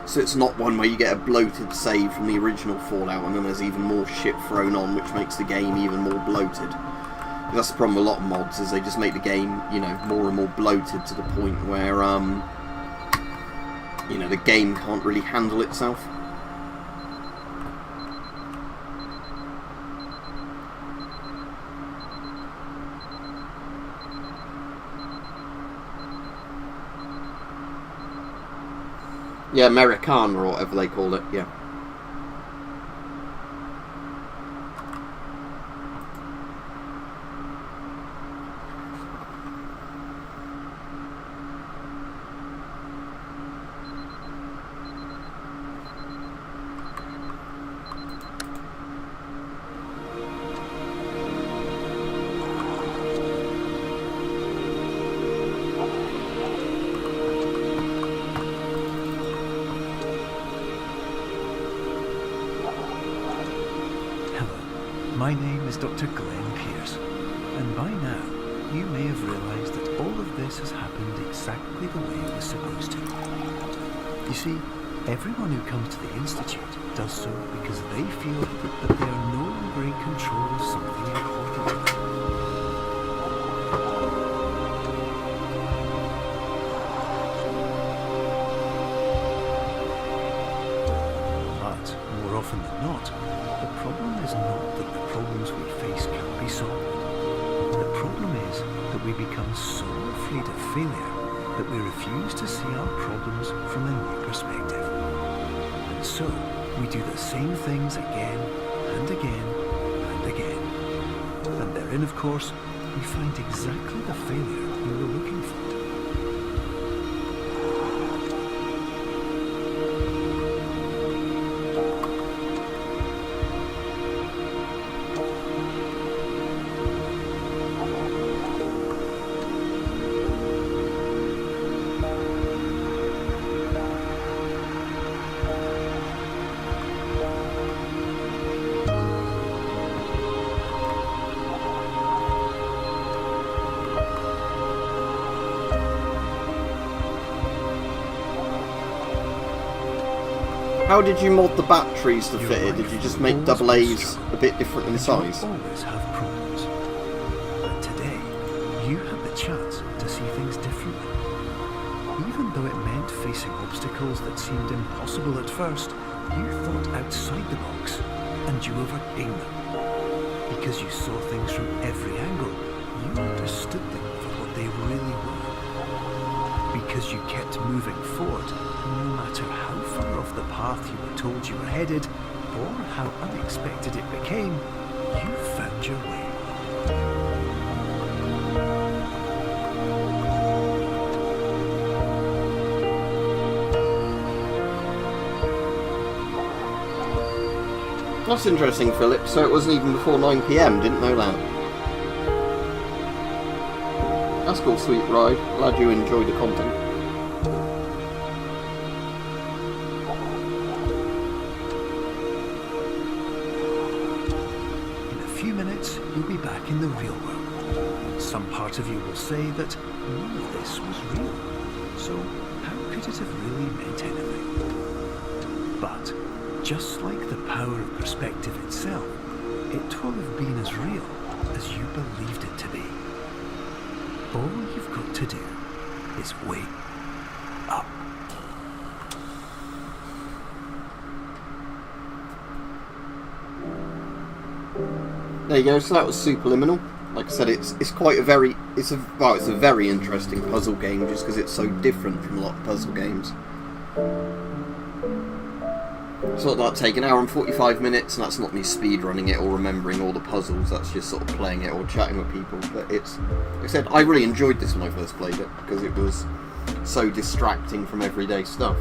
So it's not one where you get a bloated save from the original Fallout and then there's even more shit thrown on, which makes the game even more bloated. That's the problem with a lot of mods, is they just make the game, more and more bloated to the point where, the game can't really handle itself. Yeah, Americana or whatever they call it, yeah. My name is Dr. Glenn Pierce, and by now you may have realised that all of this has happened exactly the way it was supposed to. You see, everyone who comes to the Institute does so because they feel that they are no longer in control of something important to them. But more often than not, the problem is not that the problems we face can't be solved. The problem is that we become so afraid of failure that we refuse to see our problems from a new perspective. And so, we do the same things again and again and again. And therein, of course, we find exactly the failure we were looking for. How did you mod the batteries to Your fit it? life Did you just will make always double be a A's struggle. a bit different in And size? you'll always have problems. But today, you have the chance to see things differently. Even though it meant facing obstacles that seemed impossible at first, you thought outside the box, and you overcame them. Because you saw things from every angle, you understood them for what they really were. Because you kept moving forward, no matter how far off the path you were told you were headed, or how unexpected it became, you found your way. That's interesting, Philip. So it wasn't even before 9 PM, didn't know that. That's cool, sweet ride. Glad you enjoyed the content. minutes, you'll be back in the real world. Some part of you will say that none of this was real. So how could it have really meant anything? But just like the power of perspective itself, it will have been as real as you believed it to be. All you've got to do is wake up. There you go. So that was Superliminal. Like I said, it's quite a very it's a very interesting puzzle game just because it's so different from a lot of puzzle games. Sort of like take an hour and 45 minutes, and that's not me speed running it or remembering all the puzzles. That's just sort of playing it or chatting with people. But it's, like I said, I really enjoyed this when I first played it because it was so distracting from everyday stuff.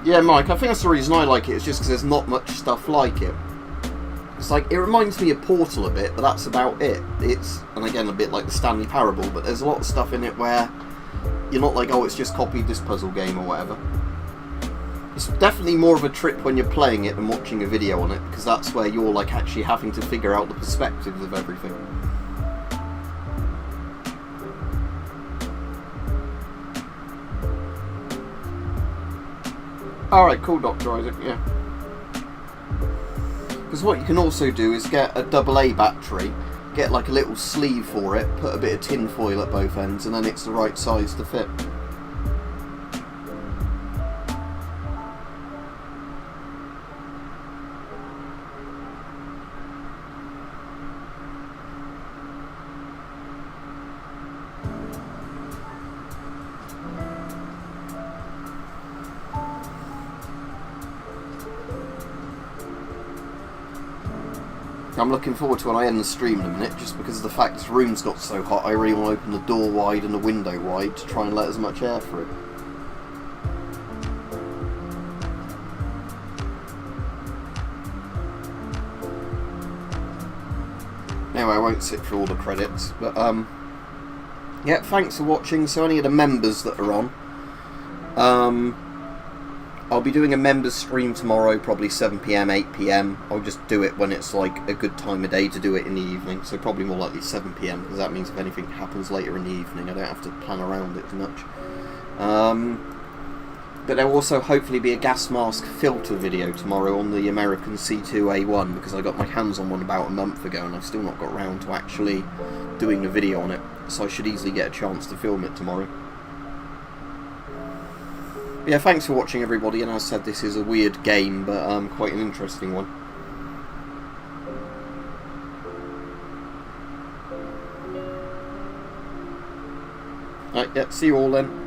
Yeah, Mike, I think that's the reason I like it, is just because there's not much stuff like it. It's like, it reminds me of Portal a bit, but that's about it. It's, and again, a bit like the Stanley Parable, but there's a lot of stuff in it where you're not like, oh, it's just copied this puzzle game or whatever. It's definitely more of a trip when you're playing it than watching a video on it, because that's where you're like actually having to figure out the perspectives of everything. Alright, cool, Dr. Isaac, yeah. Because what you can also do is get a AA battery, get like a little sleeve for it, put a bit of tin foil at both ends, and then it's the right size to fit. I'm looking forward to when I end the stream in a minute, just because of the fact this room's got so hot. I really want to open the door wide and the window wide to try and let as much air through. Anyway, I won't sit through all the credits, but yeah, thanks for watching. So any of the members that are on, I'll be doing a members stream tomorrow, probably 7 PM, 8 PM. I'll just do it when it's like a good time of day to do it in the evening, so probably more likely 7 PM, because that means if anything happens later in the evening, I don't have to plan around it too much. But there will also hopefully be a gas mask filter video tomorrow on the American C2A1, because I got my hands on one about a month ago and I've still not got around to actually doing a video on it, so I should easily get a chance to film it tomorrow. Yeah, thanks for watching everybody, and as I said, this is a weird game, but quite an interesting one. Right, yeah, see you all then.